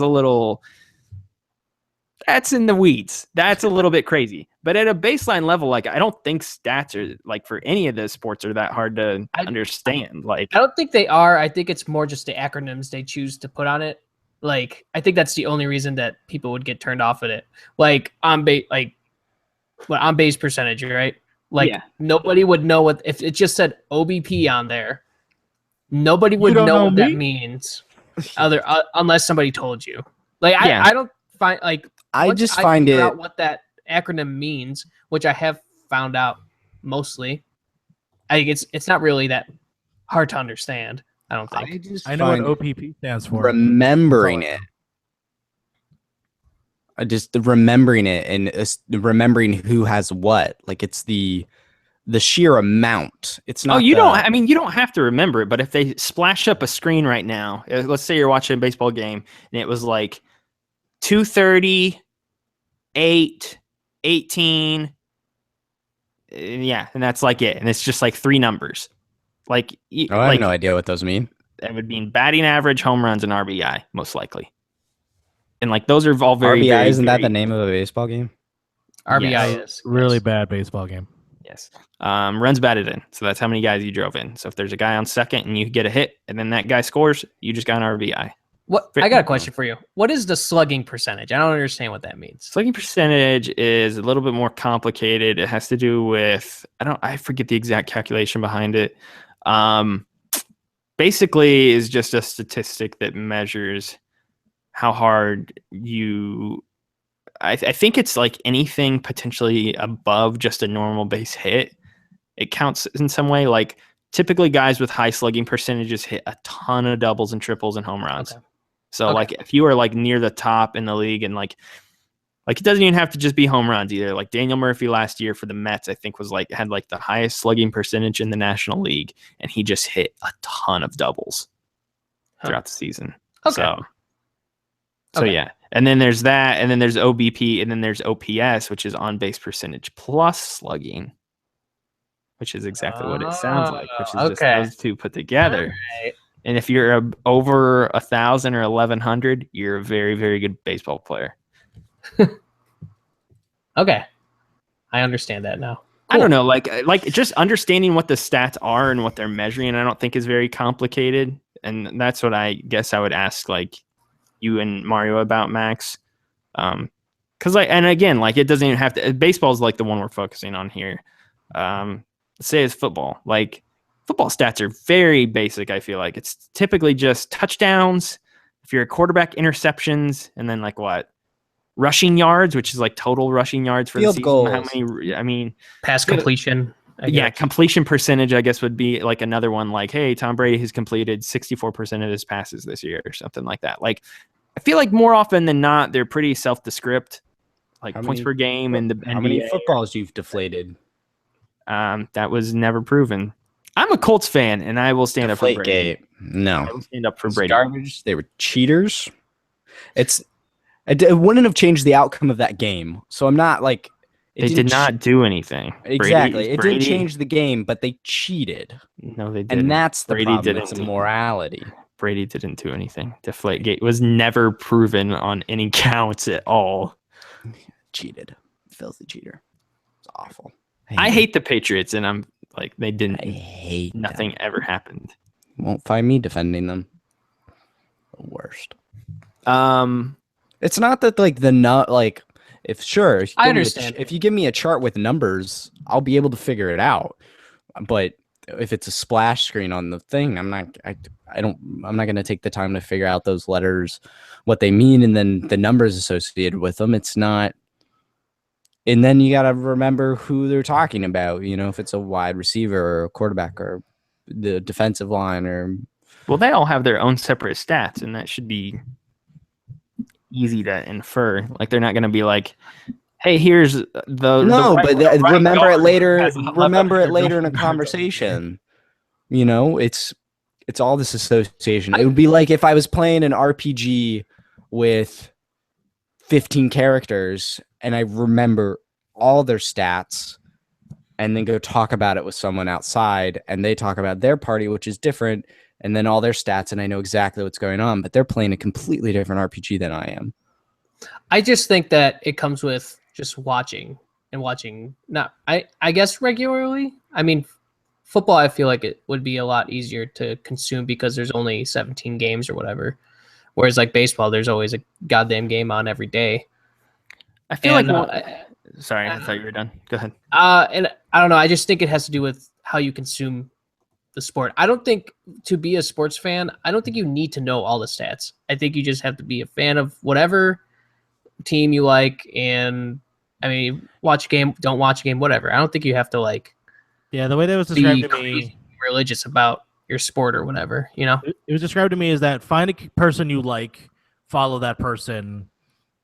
that's in the weeds. That's a little bit crazy. But at a baseline level, like I don't think stats are like for any of the sports are that hard to understand. Like I don't think they are. I think it's more just the acronyms they choose to put on it. Like I think that's the only reason that people would get turned off at it. Like on base percentage, right? Like nobody would know what if it just said OBP on there. Nobody would know what that means, unless somebody told you. Like I don't find like I just find it out what that acronym means, which I have found out mostly. I think it's not really that hard to understand. I don't think. I know what OPP stands for. Remembering it. Just remembering it and remembering who has what. Like it's the sheer amount. It's not. Oh, you don't. I mean, you don't have to remember it. But if they splash up a screen right now, let's say you're watching a baseball game and it was like 230, 8, 18. Yeah, and that's like it. And it's just like 3 numbers. Like, I have no idea what those mean. That would mean batting average, home runs, and RBI, most likely. And like those are all very RBI, very, isn't very, that the name of a baseball game? RBI is really bad baseball game. Yes. Runs batted in. So that's how many guys you drove in. So if there's a guy on second and you get a hit and then that guy scores, you just got an RBI. What I got a question for you. What is the slugging percentage? I don't understand what that means. Slugging percentage is a little bit more complicated. It has to do with I forget the exact calculation behind it. Basically is just a statistic that measures how hard you I think it's like anything potentially above just a normal base hit. It counts in some way. Like typically guys with high slugging percentages hit a ton of doubles and triples and home runs. Okay. So like if you are like near the top in the league and like it doesn't even have to just be home runs either. Like Daniel Murphy last year for the Mets, I think had like the highest slugging percentage in the National League, and he just hit a ton of doubles throughout the season. Okay. So yeah. And then there's that, and then there's OBP, and then there's OPS, which is on base percentage plus slugging, which is exactly what it sounds like, which is just those two put together. Right. And if you're over 1,000 or 1,100, you're a very, very good baseball player. Okay. I understand that now. Cool. I don't know, like just understanding what the stats are and what they're measuring, I don't think is very complicated. And that's what I guess I would ask like you and Mario about, Max. Because and again, like it doesn't even have to. Baseball is like the one we're focusing on here. Let's say it's football. Like football stats are very basic. I feel like it's typically just touchdowns. If you're a quarterback, interceptions, and then like what? Rushing yards, which is like total rushing yards for Field the season. goals. How many? I mean, Pass completion. Yeah, completion percentage, I guess, would be like another one. Like, hey, Tom Brady has completed 64% of his passes this year, or something like that. Like, I feel like more often than not, they're pretty self-descript, like points per game. And the how many footballs you've deflated? That was never proven. I'm a Colts fan, and I will stand up for Brady. No, I will stand up for Brady. Garbage. They were cheaters. It wouldn't have changed the outcome of that game. So I'm not like they did not do anything. Exactly. It didn't change the game, but they cheated. No, they didn't. And that's the Brady problem. didn't. It's morality. Brady didn't do anything. Deflategate was never proven on any counts at all. Cheated. Filthy cheater. It's awful. I hate the Patriots, and I'm like, they didn't. I hate nothing them. ever happened. You won't find me defending them. The worst. It's not that like I understand. If you give me a chart with numbers, I'll be able to figure it out. But if it's a splash screen on the thing, I'm not going to take the time to figure out those letters, what they mean, and then the numbers associated with them. It's not. And then you got to remember who they're talking about. You know, if it's a wide receiver or a quarterback or the defensive line or. Well, they all have their own separate stats, and that should be easy to infer. Like they're not going to be like, "Hey, here's remember it later. Remember it later in a conversation." You know, it's all this association. It would be like if I was playing an RPG with 15 characters and I remember all their stats, and then go talk about it with someone outside, and they talk about their party, which is different. And then all their stats, and I know exactly what's going on, but they're playing a completely different RPG than I am. I just think that it comes with just watching. Not, I guess regularly. I mean, football, I feel like it would be a lot easier to consume because there's only 17 games or whatever. Whereas like baseball, there's always a goddamn game on every day. I feel sorry, I thought you were done. Go ahead. And I don't know. I just think it has to do with how you consume the sport. I don't think to be a sports fan, I don't think you need to know all the stats. I think you just have to be a fan of whatever team you like, and I mean, watch a game, don't watch a game, whatever. I don't think you have to like. Yeah, the way that was described be to me, religious about your sport or whatever. You know, it was described to me as that find a person you like, follow that person.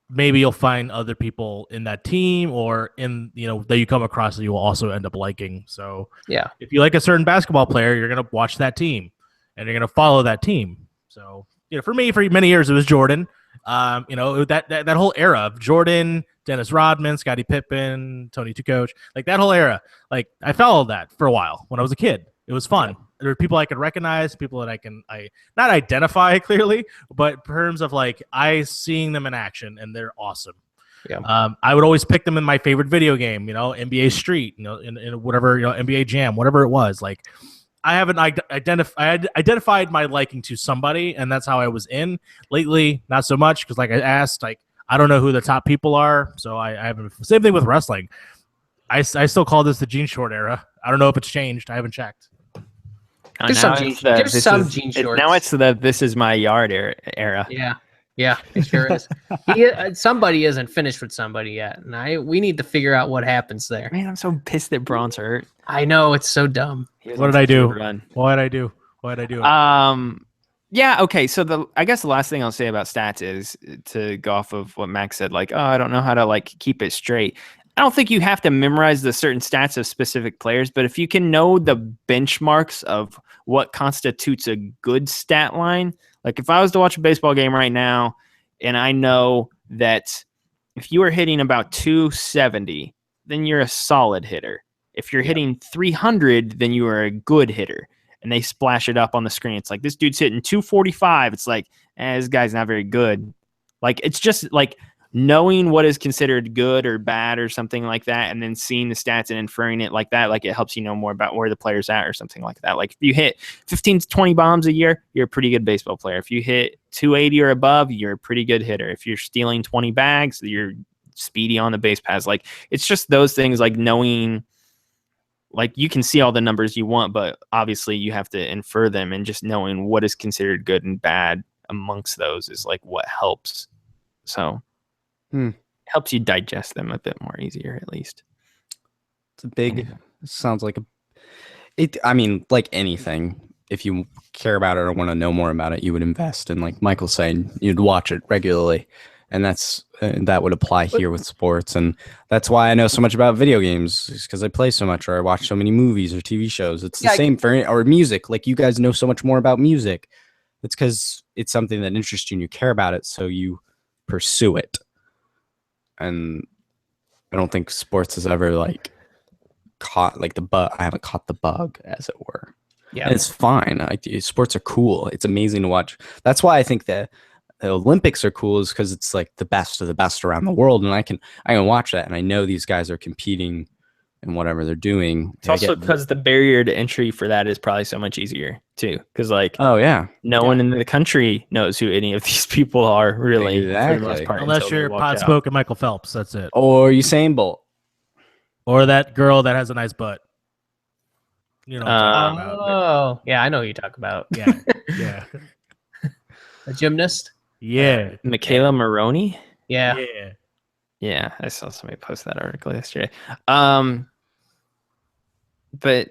Maybe you'll find other people in that team or in, that you come across that you will also end up liking. So yeah, if you like a certain basketball player, you're going to watch that team and you're going to follow that team. So, for me, for many years, it was Jordan. That whole era of Jordan, Dennis Rodman, Scottie Pippen, Tony Kukoc, like that whole era, like I followed that for a while when I was a kid. It was fun. There were people I could recognize, people that I not identify clearly, but in terms of like seeing them in action, and they're awesome. Yeah. I would always pick them in my favorite video game, NBA Street, in whatever, NBA Jam, whatever it was. Like I haven't identified my liking to somebody, and that's how I was in. Lately, not so much, because like I asked, like I don't know who the top people are, so I haven't. Same thing with wrestling. I still call this the jean short era. I don't know if it's changed. I haven't checked. There's some jean shorts. Now it's the "this is my yard" era. Yeah, it sure is. Somebody isn't finished with somebody yet, and we need to figure out what happens there. Man, I'm so pissed that Braun's hurt. I know, it's so dumb. What did I do? Why did I do it? Yeah, okay. So I guess the last thing I'll say about stats is to go off of what Max said, like, oh, I don't know how to like keep it straight. I don't think you have to memorize the certain stats of specific players, but if you can know the benchmarks of what constitutes a good stat line, like if I was to watch a baseball game right now and I know that if you are hitting about 270, then you're a solid hitter. If you're hitting 300, then you are a good hitter. And they splash it up on the screen. It's like, this dude's hitting 245. It's like, this guy's not very good. Like, it's just like knowing what is considered good or bad or something like that, and then seeing the stats and inferring it like that, like it helps you know more about where the player's at or something like that. Like if you hit 15 to 20 bombs a year, you're a pretty good baseball player. If you hit 280 or above, you're a pretty good hitter. If you're stealing 20 bags, you're speedy on the base paths. Like it's just those things, like knowing, like you can see all the numbers you want, but obviously you have to infer them, and just knowing what is considered good and bad amongst those is like what helps. So helps you digest them a bit more easier, at least. It's a big, sounds like I mean, like anything, if you care about it or want to know more about it, you would invest. And like Michael's saying, you'd watch it regularly. And that would apply here with sports. And that's why I know so much about video games, because I play so much, or I watch so many movies or TV shows. It's the same for or music. Like you guys know so much more about music. It's because it's something that interests you and you care about it, so you pursue it. And I don't think sports has ever like caught like the bug. I haven't caught the bug, as it were. Yeah, and it's fine. Sports are cool. It's amazing to watch. That's why I think that the Olympics are cool, is because it's like the best of the best around the world, and I can watch that, and I know these guys are competing in whatever they're doing. It's also because the barrier to entry for that is probably so much easier too, because like no one in the country knows who any of these people are, really. Exactly. For the most part, unless you're Pot Spoke and Michael Phelps. That's it. Or Usain Bolt, or that girl that has a nice butt. You know what I'm talking about. Oh yeah, I know who you talk about. Yeah. A gymnast. Yeah. Michaela Maroney. Yeah, I saw somebody post that article yesterday. But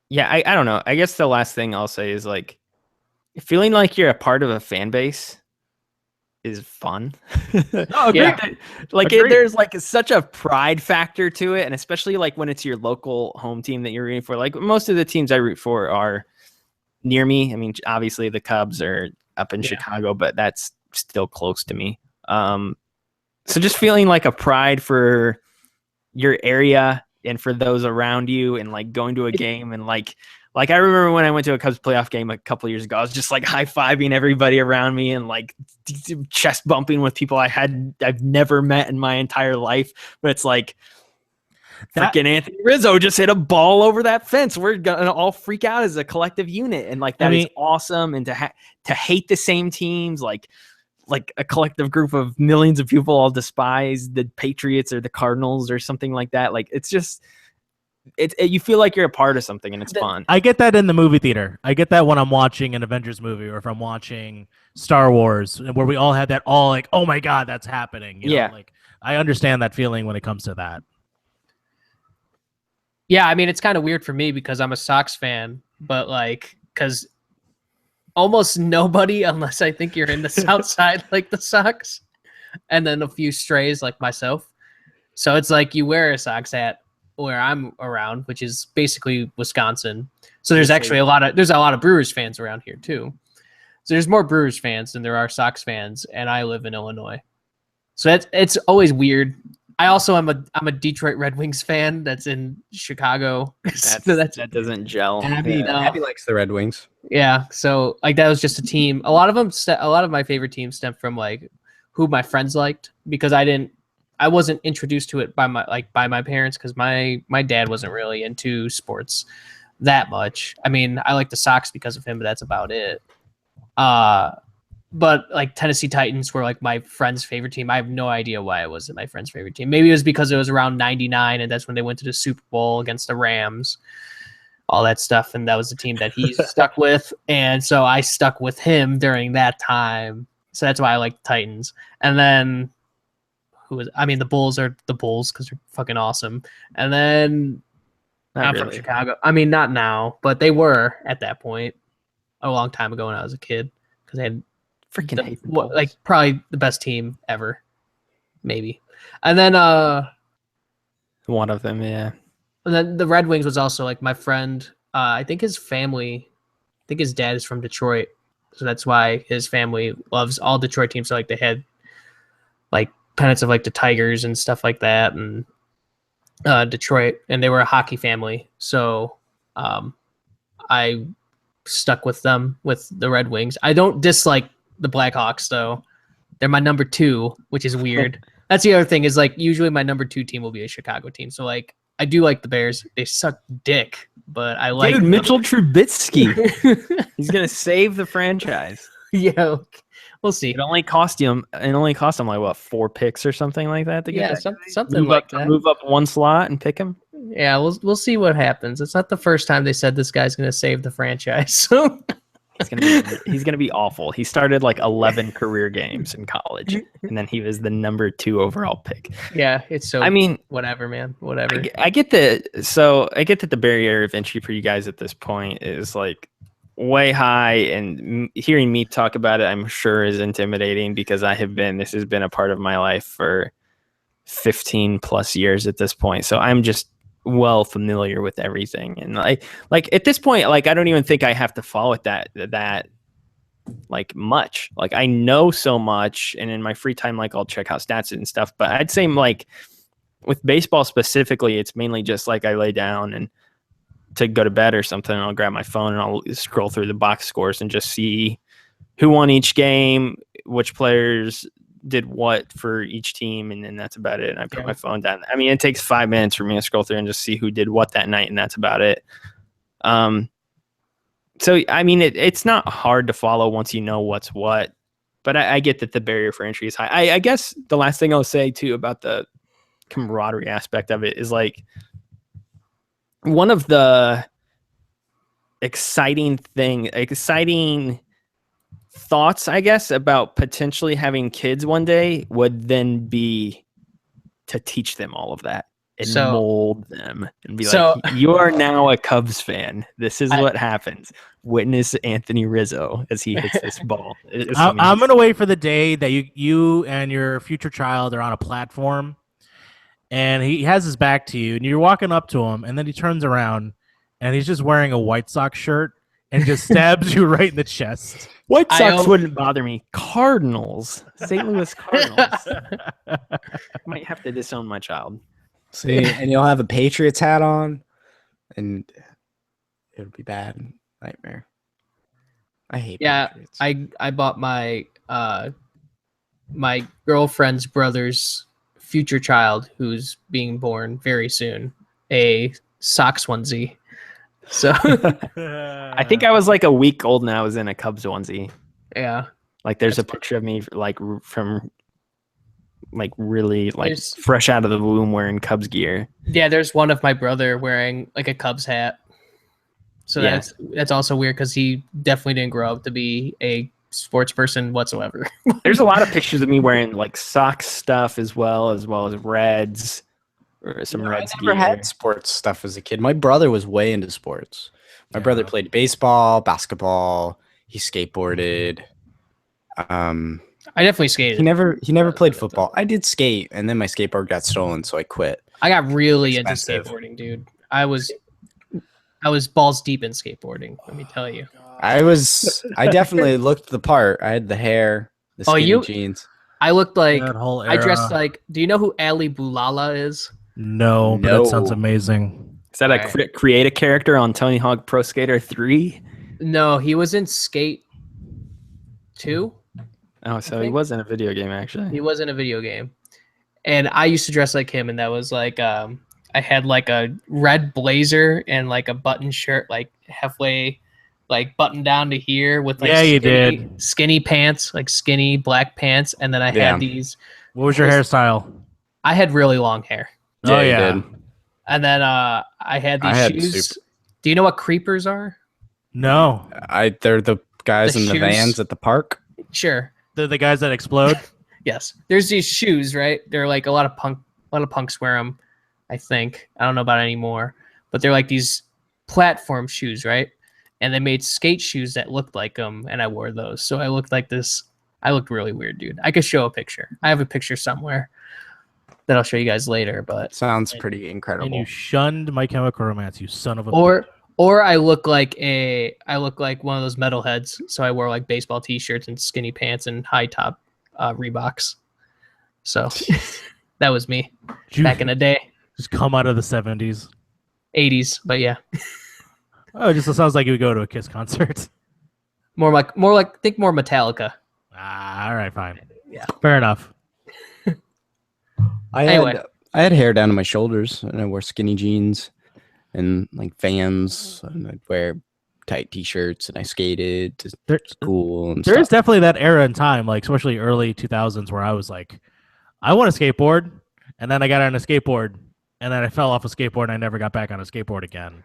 yeah, I don't know. I guess the last thing I'll say is like feeling like you're a part of a fan base is fun. There's like such a pride factor to it, and especially like when it's your local home team that you're rooting for. Like most of the teams I root for are near me. I mean, obviously the Cubs are up in Chicago, but that's still close to me. So just feeling like a pride for your area and for those around you, and like going to a game, and like I remember when I went to a Cubs playoff game a couple of years ago, I was just like high-fiving everybody around me and like chest bumping with people I've never met in my entire life. But it's like freaking Anthony Rizzo just hit a ball over that fence. We're gonna all freak out as a collective unit, and like that is awesome. And to hate the same teams, like a collective group of millions of people all despise the Patriots or the Cardinals or something like that. Like it's just, you feel like you're a part of something, and it's fun. I get that in the movie theater. I get that when I'm watching an Avengers movie, or if I'm watching Star Wars, where we all had that like, oh my God, that's happening. You know, like I understand that feeling when it comes to that. Yeah. I mean, it's kind of weird for me because I'm a Sox fan, but like, because almost nobody, unless I think you're in the South Side, like the Sox, and then a few strays like myself. So it's like you wear a Sox hat where I'm around, which is basically Wisconsin. So there's actually a lot of Brewers fans around here too. So there's more Brewers fans than there are Sox fans, and I live in Illinois. So it's always weird. I also am a Detroit Red Wings fan that's in Chicago. That doesn't gel. Abby likes the Red Wings. Yeah, so like that was just a team. A lot of my favorite teams stem from like who my friends liked, because I wasn't introduced to it by my parents, because my dad wasn't really into sports. that much. I mean, I like the Sox because of him, but that's about it. But like Tennessee Titans were like my friend's favorite team. I have no idea why it wasn't my friend's favorite team. Maybe it was because it was around 99 and that's when they went to the Super Bowl against the Rams, all that stuff. And that was the team that he stuck with. And so I stuck with him during that time. So that's why I like the Titans. And then the Bulls are the Bulls because they're fucking awesome. And then I'm from Chicago. I mean, not now, but they were at that point a long time ago when I was a kid because they had probably the best team ever, maybe. And then one of them, yeah. And then the Red Wings was also like my friend. I think his dad is from Detroit, so that's why his family loves all Detroit teams. So like they had like pennants of like the Tigers and stuff like that, and Detroit, and they were a hockey family. So I stuck with them with the Red Wings. I don't dislike the Blackhawks though. They're my number 2, which is weird. That's the other thing is like usually my number 2 team will be a Chicago team. So like I do like the Bears. They suck dick, but I like them. Mitchell Trubisky. He's gonna save the franchise. Yeah, we'll see. It only cost him like what, 4 picks or something like that to get something like that. Move up one slot and pick him. Yeah, we'll see what happens. It's not the first time they said this guy's gonna save the franchise. So he's gonna be awful. He started like 11 career games in college, and then he was the number 2 overall pick. Yeah, it's so. I mean, whatever, man. Whatever. I get that the barrier of entry for you guys at this point is like way high, and hearing me talk about it, I'm sure is intimidating because this has been a part of my life for 15 plus years at this point. So I'm just well familiar with everything, and like at this point, like I don't even think I have to follow it that like much. Like I know so much, and in my free time, like I'll check out stats and stuff. But I'd say like with baseball specifically, it's mainly just like I lay down and to go to bed or something, and I'll grab my phone and I'll scroll through the box scores and just see who won each game, which players did what for each team, and then that's about it. And I put my phone down. I mean, it takes 5 minutes for me to scroll through and just see who did what that night, and that's about it. So I mean, it's not hard to follow once you know what's what, but I get that the barrier for entry is high. I guess the last thing I'll say too about the camaraderie aspect of it is like one of the exciting thoughts, I guess, about potentially having kids one day would then be to teach them all of that and mold them and be like, you are now a Cubs fan. This is what happens. Witness Anthony Rizzo as he hits this ball. I'm going to wait for the day that you and your future child are on a platform and he has his back to you and you're walking up to him and then he turns around and he's just wearing a White Sox shirt and just stabs you right in the chest. White Sox wouldn't bother me. Cardinals. St. Louis Cardinals. I might have to disown my child. See, and you'll have a Patriots hat on, and it'll be bad. Nightmare. I hate Patriots. I bought my my girlfriend's brother's future child, who's being born very soon, a Sox onesie. So I think I was like a week old and I was in a Cubs onesie. Yeah. Like there's a picture of me like from like really like fresh out of the womb wearing Cubs gear. Yeah, there's one of my brother wearing like a Cubs hat. So that's also weird because he definitely didn't grow up to be a sports person whatsoever. There's a lot of pictures of me wearing like Sox stuff as well as Reds. Or some Reds I never had sports stuff as a kid. My brother was way into sports. My brother played baseball, basketball. He skateboarded. I definitely skated. He never played football. I did skate, and then my skateboard got stolen, so I quit. I got really into skateboarding, dude. I was balls deep in skateboarding. Let me tell you. I definitely looked the part. I had the hair, the skinny jeans. I looked like that whole era. I dressed like. Do you know who Ali Boulala is? No, but that sounds amazing. Is that a create a character on Tony Hawk Pro Skater 3? No, he was in Skate 2. Oh, so he was in a video game actually. He was in a video game, and I used to dress like him, and that was like I had like a red blazer and like a button shirt, like halfway, like buttoned down to here with like Yeah, you skinny, did. skinny pants, like skinny black pants, and then I Yeah. had these. What was your hairstyle? I had really long hair, Oh you yeah. did. and then I had these I had shoes. super- Do you know what creepers are? No. They're the guys The in the shoes. vans at the park. Sure. They're the guys that explode. Yes. There's these shoes, right? They're like a lot of punks wear them. I think I don't know about anymore, but they're like these platform shoes, right? And they made skate shoes that looked like them, and I wore those. So I looked like this. I looked really weird, dude. I could show a picture. I have a picture somewhere that I'll show you guys later. But Sounds pretty incredible. And you shunned My Chemical Romance, you son of a or I look like one of those metalheads. So I wore like baseball T-shirts and skinny pants and high top Reeboks. So that was me bitch. back in the day, Just come out of the 70s. 80s. But yeah, Oh, it just sounds like you would go to a Kiss concert. more like think more Metallica. Ah, all right, fine. Yeah. Fair enough. Anyway. I had hair down to my shoulders, and I wore skinny jeans and like Vans, and I'd wear tight T-shirts, and I skated to There- school and There stuff. is definitely that era in time, like especially early 2000s, where I was like, I want a skateboard, and then I got on a skateboard, and then I fell off a skateboard, and I never got back on a skateboard again.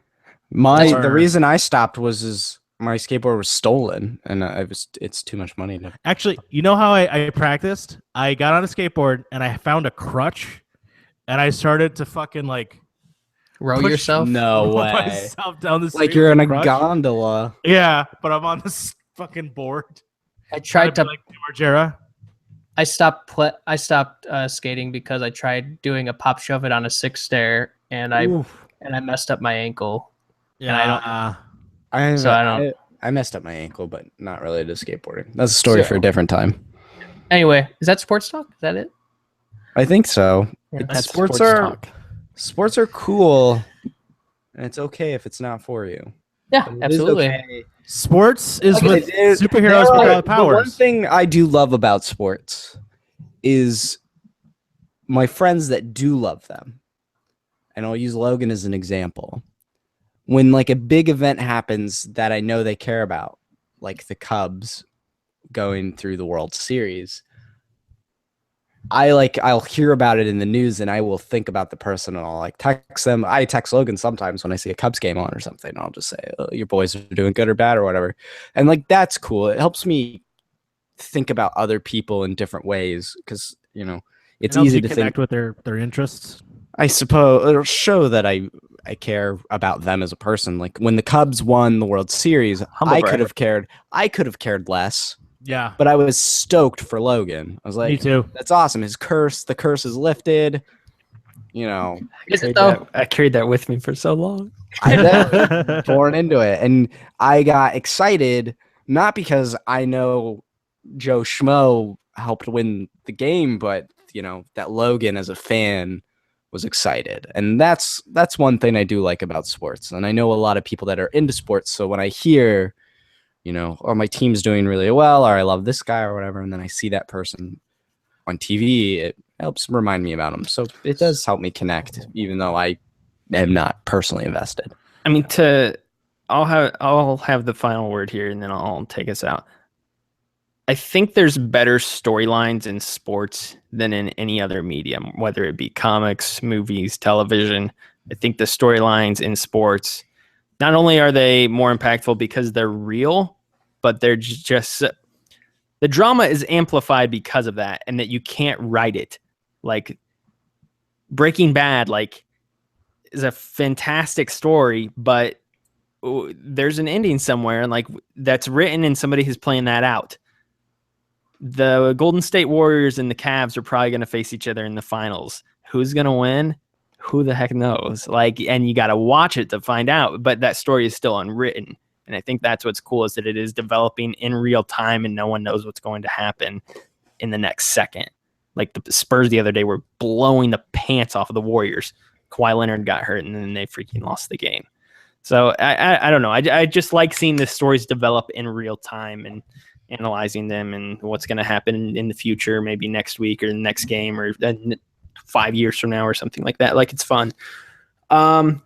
The Or- reason I stopped was my skateboard was stolen, and it's too much money to. Actually, you know how I practiced? I got on a skateboard, and I found a crutch, and I started to fucking like Row push- yourself. No roll way! myself down the street Like you're with in a a crutch. gondola. Yeah, but I'm on this fucking board. I tried to. like Margera. I stopped skating because I tried doing a pop shove it on a 6 stair, and I messed up my ankle. Yeah, I don't- So I don't- I messed up my ankle, but not related to skateboarding. That's a story for a different time. Anyway, is that sports talk? Is that it? I think so. Yeah, That's sports sports are talk. sports are cool, and it's okay if it's not for you. Yeah, But it is absolutely. okay. sports is Okay, with there- superheroes there are- without the one powers. thing I do love about sports is my friends that do love them, and I'll use Logan as an example. When like a big event happens that I know they care about, like the Cubs going through the World Series, I'll hear about it in the news and I will think about the person and I'll like text them. I text Logan sometimes when I see a Cubs game on or something. I'll just say, oh, your boys are doing good or bad or whatever. And like, that's cool. It helps me think about other people in different ways because, you know, it's It helps easy you to connect think, with their interests. I suppose it'll show that I care about them as a person. Like when the Cubs won the World Series, Humble I brag. could have cared less, Yeah, but I was stoked for Logan. I was me like, too. that's awesome. The curse is lifted. You know, Is it though? I carried that with me for so long. I know, born into it. And I got excited, not because I know Joe Schmo helped win the game, but you know, that Logan as a fan was excited. And that's one thing I do like about sports. And I know a lot of people that are into sports. So when I hear, you know, oh, my team's doing really well, or I love this guy or whatever, and then I see that person on TV, it helps remind me about them. So it does help me connect, even though I am not personally invested. I mean, I'll have the final word here, and then I'll take us out. I think there's better storylines in sports than in any other medium, whether it be comics, movies, television. I think the storylines in sports, not only are they more impactful because they're real, but they're just the drama is amplified because of that, and that you can't write it. Like Breaking Bad, like, is a fantastic story, but there's an ending somewhere, and like that's written, and somebody is playing that out. The Golden State Warriors and the Cavs are probably going to face each other in the finals. Who's going to win? Who the heck knows? Like, and you got to watch it to find out. But that story is still unwritten, and I think that's what's cool, is that it is developing in real time, and no one knows what's going to happen in the next second. Like the Spurs the other day were blowing the pants off of the Warriors. Kawhi Leonard got hurt, and then they freaking lost the game. So I don't know. I just like seeing the stories develop in real time and analyzing them and what's going to happen in the future, maybe next week or the next game or 5 years from now or something like that. Like, it's fun. But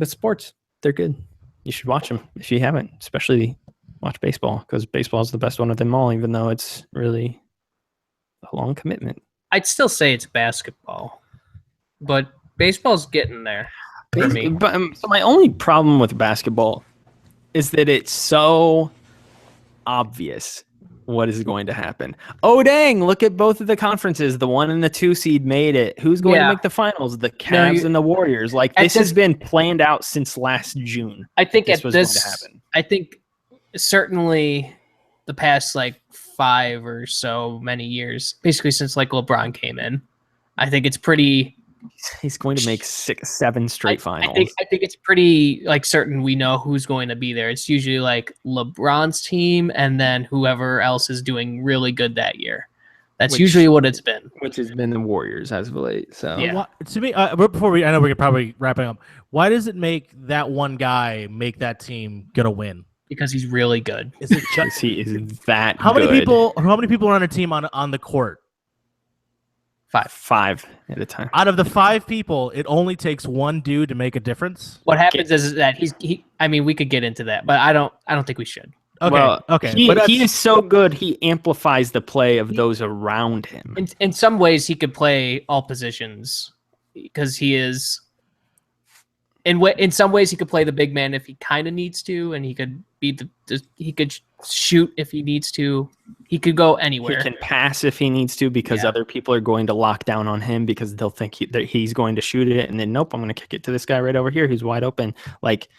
sports, they're good. You should watch them if you haven't, especially watch baseball, because baseball is the best one of them all, even though it's really a long commitment. I'd still say it's basketball, but baseball's getting there for me. But so my only problem with basketball is that it's so obvious what is going to happen. Oh dang, look at both of the conferences. The 1 and the 2 seed made it. Who's going to make the finals? The Cavs and the Warriors. Like, this has been planned out since last June. I think this at was this going to happen. I think certainly the past like 5 or so many years, basically since like LeBron came in, I think it's pretty. He's going to make 6-7 straight finals. I think it's pretty like certain we know who's going to be there. It's usually like LeBron's team and then whoever else is doing really good that year. That's usually what it's been. Which has been the Warriors as of late. So Yeah. To me, before I know we're probably wrapping up. Why does it make that one guy make that team gonna win? Because he's really good. Is it because he is that how good. many people are on a team on the court? 5 at a time. Out of the 5 people, it only takes one dude to make a difference. What happens is that he I mean, we could get into that, but I don't think we should. Okay, well, okay. He is so good. He amplifies the play of those around him. In some ways, he could play all positions because he is. In some ways, he could play the big man if he kind of needs to, and he could be he could shoot if he needs to. He could go anywhere. He can pass if he needs to because other people are going to lock down on him because they'll think that he's going to shoot it, and then nope, I'm going to kick it to this guy right over here who's wide open. Like,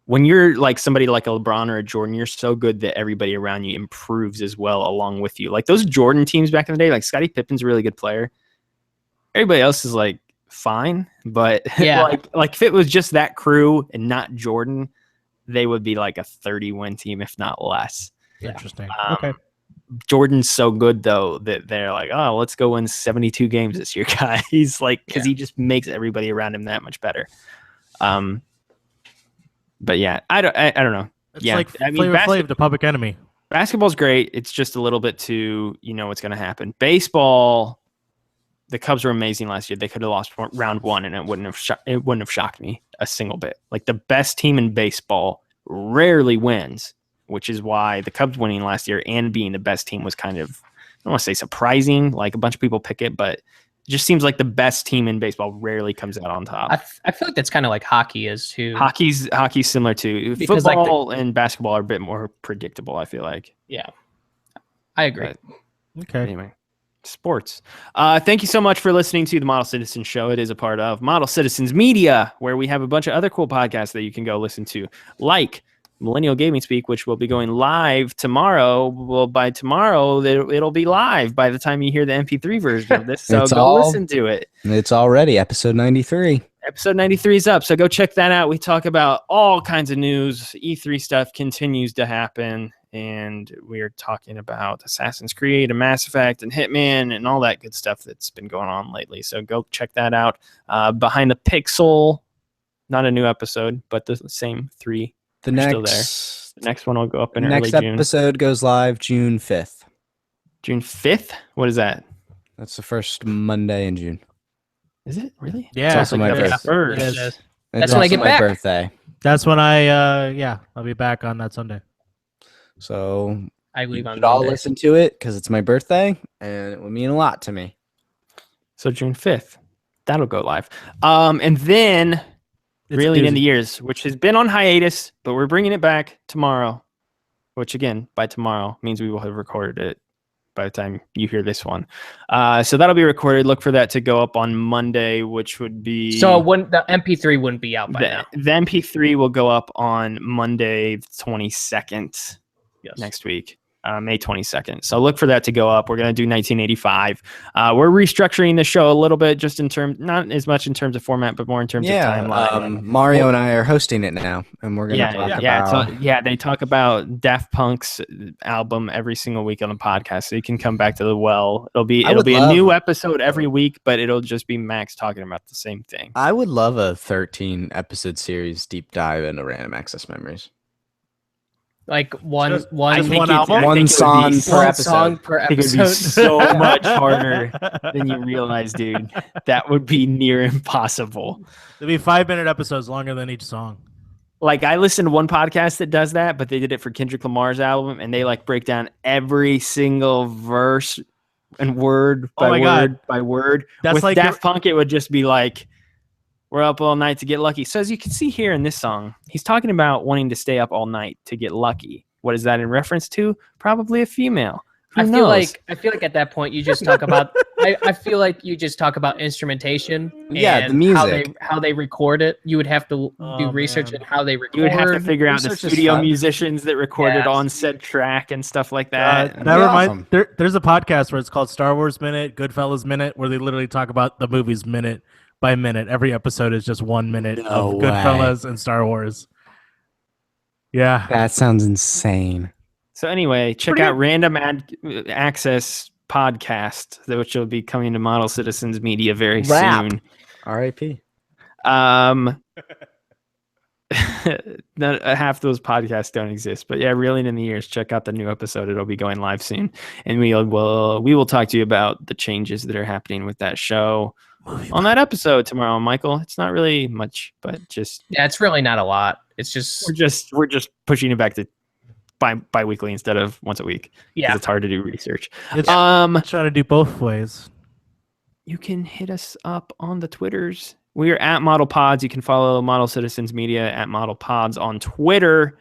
when you're like somebody like a LeBron or a Jordan, you're so good that everybody around you improves as well along with you. Like those Jordan teams back in the day, like Scottie Pippen's a really good player. Everybody else is like fine, but like if it was just that crew and not Jordan, they would be like a 30-win team, if not less. Interesting. Okay. Jordan's so good though that they're like, oh, let's go win 72 games this year, guys. He's like, because he just makes everybody around him that much better. But yeah, I don't know. It's like Flavor Flav, the Public Enemy. Basketball's great. It's just a little bit too, what's going to happen. Baseball, the Cubs were amazing last year. They could have lost round 1, and it wouldn't have shocked me a single bit. Like, the best team in baseball rarely wins, which is why the Cubs winning last year and being the best team was kind of, I don't want to say surprising. Like, a bunch of people pick it, but it just seems like the best team in baseball rarely comes out on top. I feel like that's kind of like hockey is too. Hockey's similar to because football and basketball are a bit more predictable, I feel like. Yeah, I agree. But, okay. Anyway, sports. Thank you so much for listening to the Model Citizen Show. It is a part of Model Citizens Media, where we have a bunch of other cool podcasts that you can go listen to, like Millennial Gaming Speak, which will be going live tomorrow. Well, by tomorrow, it'll be live by the time you hear the MP3 version of this. So listen to it. It's already episode 93. Episode 93 is up, so go check that out. We talk about all kinds of news. E3 stuff continues to happen, and we are talking about Assassin's Creed and Mass Effect and Hitman and all that good stuff that's been going on lately. So go check that out. Behind the Pixel, not a new episode, but the same 3. The next one will go up in early next June. Episode goes live June 5th. June 5th? What is that? That's the first Monday in June. Is it really? Yeah. It's also my birthday. That's It's when I also get my back. birthday. That's when I'll be back on that Sunday. So I you leave on should all Monday. listen to it because it's my birthday and it would mean a lot to me. So June 5th. That'll go live. And then Reeling in the Years, which has been on hiatus, but we're bringing it back tomorrow, which again, by tomorrow means we will have recorded it by the time you hear this one. So that'll be recorded. Look for that to go up on Monday, which would be... So the MP3 wouldn't be out by now. The MP3 will go up on Monday, the 22nd next week. May 22nd. So look for that to go up. We're going to do 1985. We're restructuring the show a little bit, just in terms, not as much in terms of format, but more in terms of timeline. Mario and I are hosting it now, and we're going to talk about... they talk about Daft Punk's album every single week on the podcast, so you can come back to the well. It'll be a new episode every week, but it'll just be Max talking about the same thing. I would love a 13-episode series deep dive into random access memories. Like one Just one one album? I think One it would be song per one episode. song per I think it would be episode. so much harder than you realize, dude. That would be near impossible. There'll be 5-minute episodes longer than each song. Like I listened to one podcast that does that, but they did it for Kendrick Lamar's album, and they like break down every single verse and word Oh my by God. word by word. That's With like Daft Punk, it would just be like, "We're up all night to get lucky." So as you can see here in this song, he's talking about wanting to stay up all night to get lucky. What is that in reference to? Probably a female. Who I feel knows? like at that point you just talk about. I feel like you just talk about instrumentation. Yeah, the and music. how they record it. You would have to Oh, do research man. on how they record. You would have to figure out the Research is studio fun. musicians that recorded Yes. on said track and stuff like that. That be reminds awesome. there's a podcast where it's called Star Wars Minute, Goodfellas Minute, where they literally talk about the movies minute by minute. Every episode is just 1 minute No of way. Goodfellas and Star Wars. Yeah. That sounds insane. So anyway, check Pretty out Random Access Podcast, which will be coming to Model Citizens Media very Rap. soon. R.I.P. Half those podcasts don't exist, but yeah, Reeling in the Years. Check out the new episode; it'll be going live soon, and we will talk to you about the changes that are happening with that show on that episode tomorrow, Michael. It's not really much, but just Yeah, it's really not a lot. It's just we're just pushing it back to bi-weekly instead of once a week. 'Cause yeah. it's hard to do research. It's Um, trying to do both ways. you can hit us up on the Twitters. We are at Model Pods. You can follow Model Citizens Media at Model Pods on Twitter.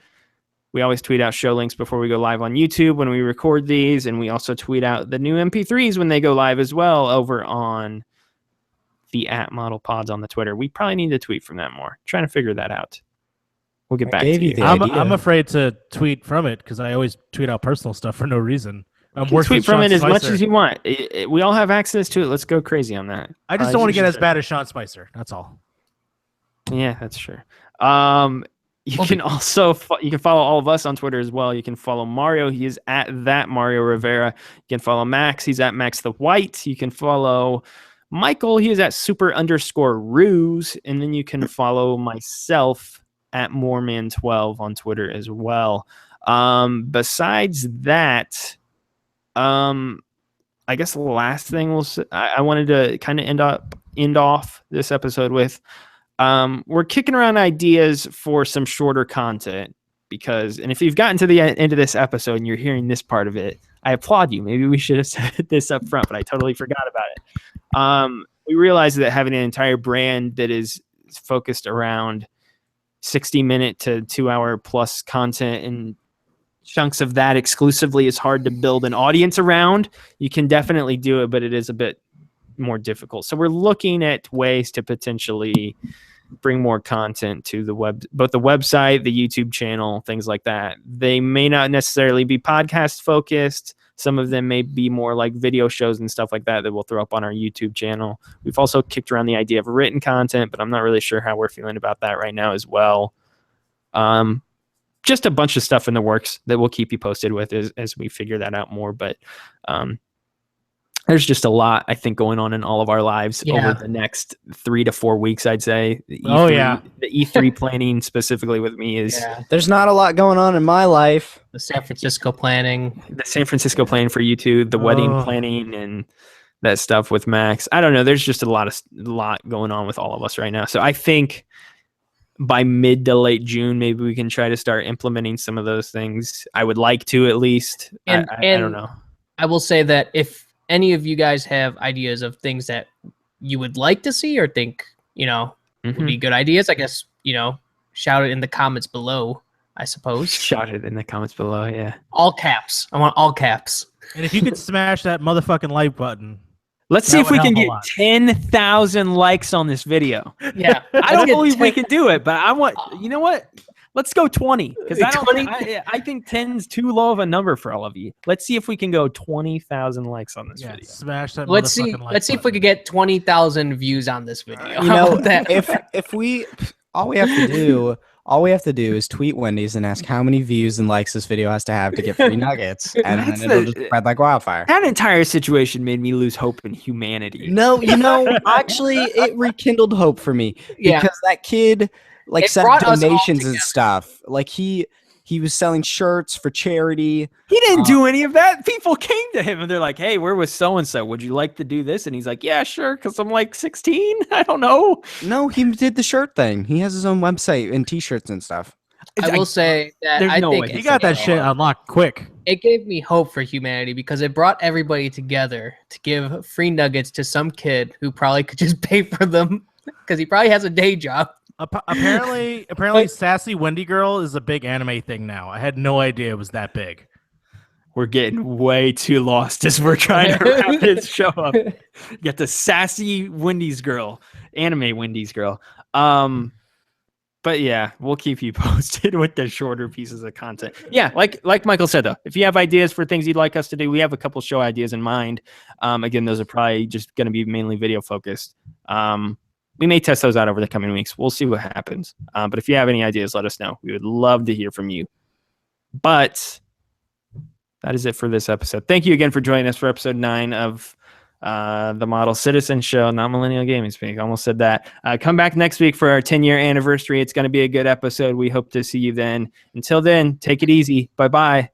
We always tweet out show links before we go live on YouTube when we record these, and we also tweet out the new MP3s when they go live as well over on the at Model Pods on the Twitter. We probably need to tweet from that more. Trying to figure that out. We'll get I back gave to you you. the I'm idea. afraid to tweet from it because I always tweet out personal stuff for no reason. I'm You can worse tweet with from Sean it as much Spicer. as you want. We all have access to it. Let's go crazy on that. I just Uh, don't want to you get should as say- bad as Sean Spicer. That's all. Yeah, that's true. You Well, can also you can follow all of us on Twitter as well. You can follow Mario. He is at that Mario Rivera. You can follow Max. He's at Max the White. You can follow Michael. He is at super_ruse. And then you can follow myself at Moreman12 on Twitter as well. Besides that, I guess the last thing I wanted to kind of end off this episode with. We're kicking around ideas for some shorter content and if you've gotten to the end of this episode and you're hearing this part of it, I applaud you. Maybe we should have said this up front, but I totally forgot about it. We realized that having an entire brand that is focused around 60-minute to 2-hour plus content and chunks of that exclusively is hard to build an audience around. You can definitely do it, but it is a bit more difficult. So we're looking at ways to potentially bring more content to the web, both the website, the YouTube channel, things like that. They may not necessarily be podcast focused. Some of them may be more like video shows and stuff like that we'll throw up on our YouTube channel. We've also kicked around the idea of written content, but I'm not really sure how we're feeling about that right now as well. Just a bunch of stuff in the works that we'll keep you posted with as we figure that out more. But there's just a lot, I think, going on in all of our lives over the next 3 to 4 weeks, I'd say. The E3 planning specifically with me is There's not a lot going on in my life. The San Francisco planning. the San Francisco planning for you two, the wedding planning and that stuff with Max. I don't know. There's just a lot going on with all of us right now. So I think by mid to late June, maybe we can try to start implementing some of those things. I would like to, at least. I don't know. I will say that if any of you guys have ideas of things that you would like to see or think, would be good ideas, I guess, shout it in the comments below, I suppose. Shout it in the comments below. Yeah. All caps. I want all caps. And if you could smash that motherfucking like button. Let's see That if we would can help a get lot. 10,000 likes on this video. Yeah. I don't believe we can do it, but I want, you know what? Let's go 20 because 20? I think 10's too low of a number for all of you. Let's see if we can go 20,000 likes on this video. Smash that. Let's see. motherfucking like Let's see if we button. could get 20,000 views on this video. You How know, about that? if we all we have to do is tweet Wendy's and ask how many views and likes this video has to have to get free nuggets, and then That's it'll the- just spread like wildfire. That entire situation made me lose hope in humanity. No, actually, it rekindled hope for me Yeah. because that kid It sent brought us all donations and together. stuff. Like he He was selling shirts for charity. He didn't do any of that. People came to him and they're like, hey, where was so-and-so? Would you like to do this? And he's like, yeah, sure. Cause I'm like 16. I don't know. No, he did the shirt thing. He has his own website and t-shirts and stuff. I will say that there's I no think way. He got that shit unlocked quick. it gave me hope for humanity because it brought everybody together to give free nuggets to some kid who probably could just pay for them because he probably has a day job. Apparently, Sassy Wendy Girl is a big anime thing now. I had no idea it was that big. We're getting way too lost as we're trying to wrap this show up. Get the sassy Wendy's girl, anime Wendy's girl. But yeah, we'll keep you posted with the shorter pieces of content. Yeah, like Michael said though, if you have ideas for things you'd like us to do, we have a couple show ideas in mind. Again, those are probably just going to be mainly video focused. We may test those out over the coming weeks. We'll see what happens. But if you have any ideas, let us know. We would love to hear from you. But that is it for this episode. Thank you again for joining us for episode 9 of the Model Citizen Show, not Millennial Gaming Speak. Almost said that. Come back next week for our 10-year anniversary. It's going to be a good episode. We hope to see you then. Until then, take it easy. Bye-bye.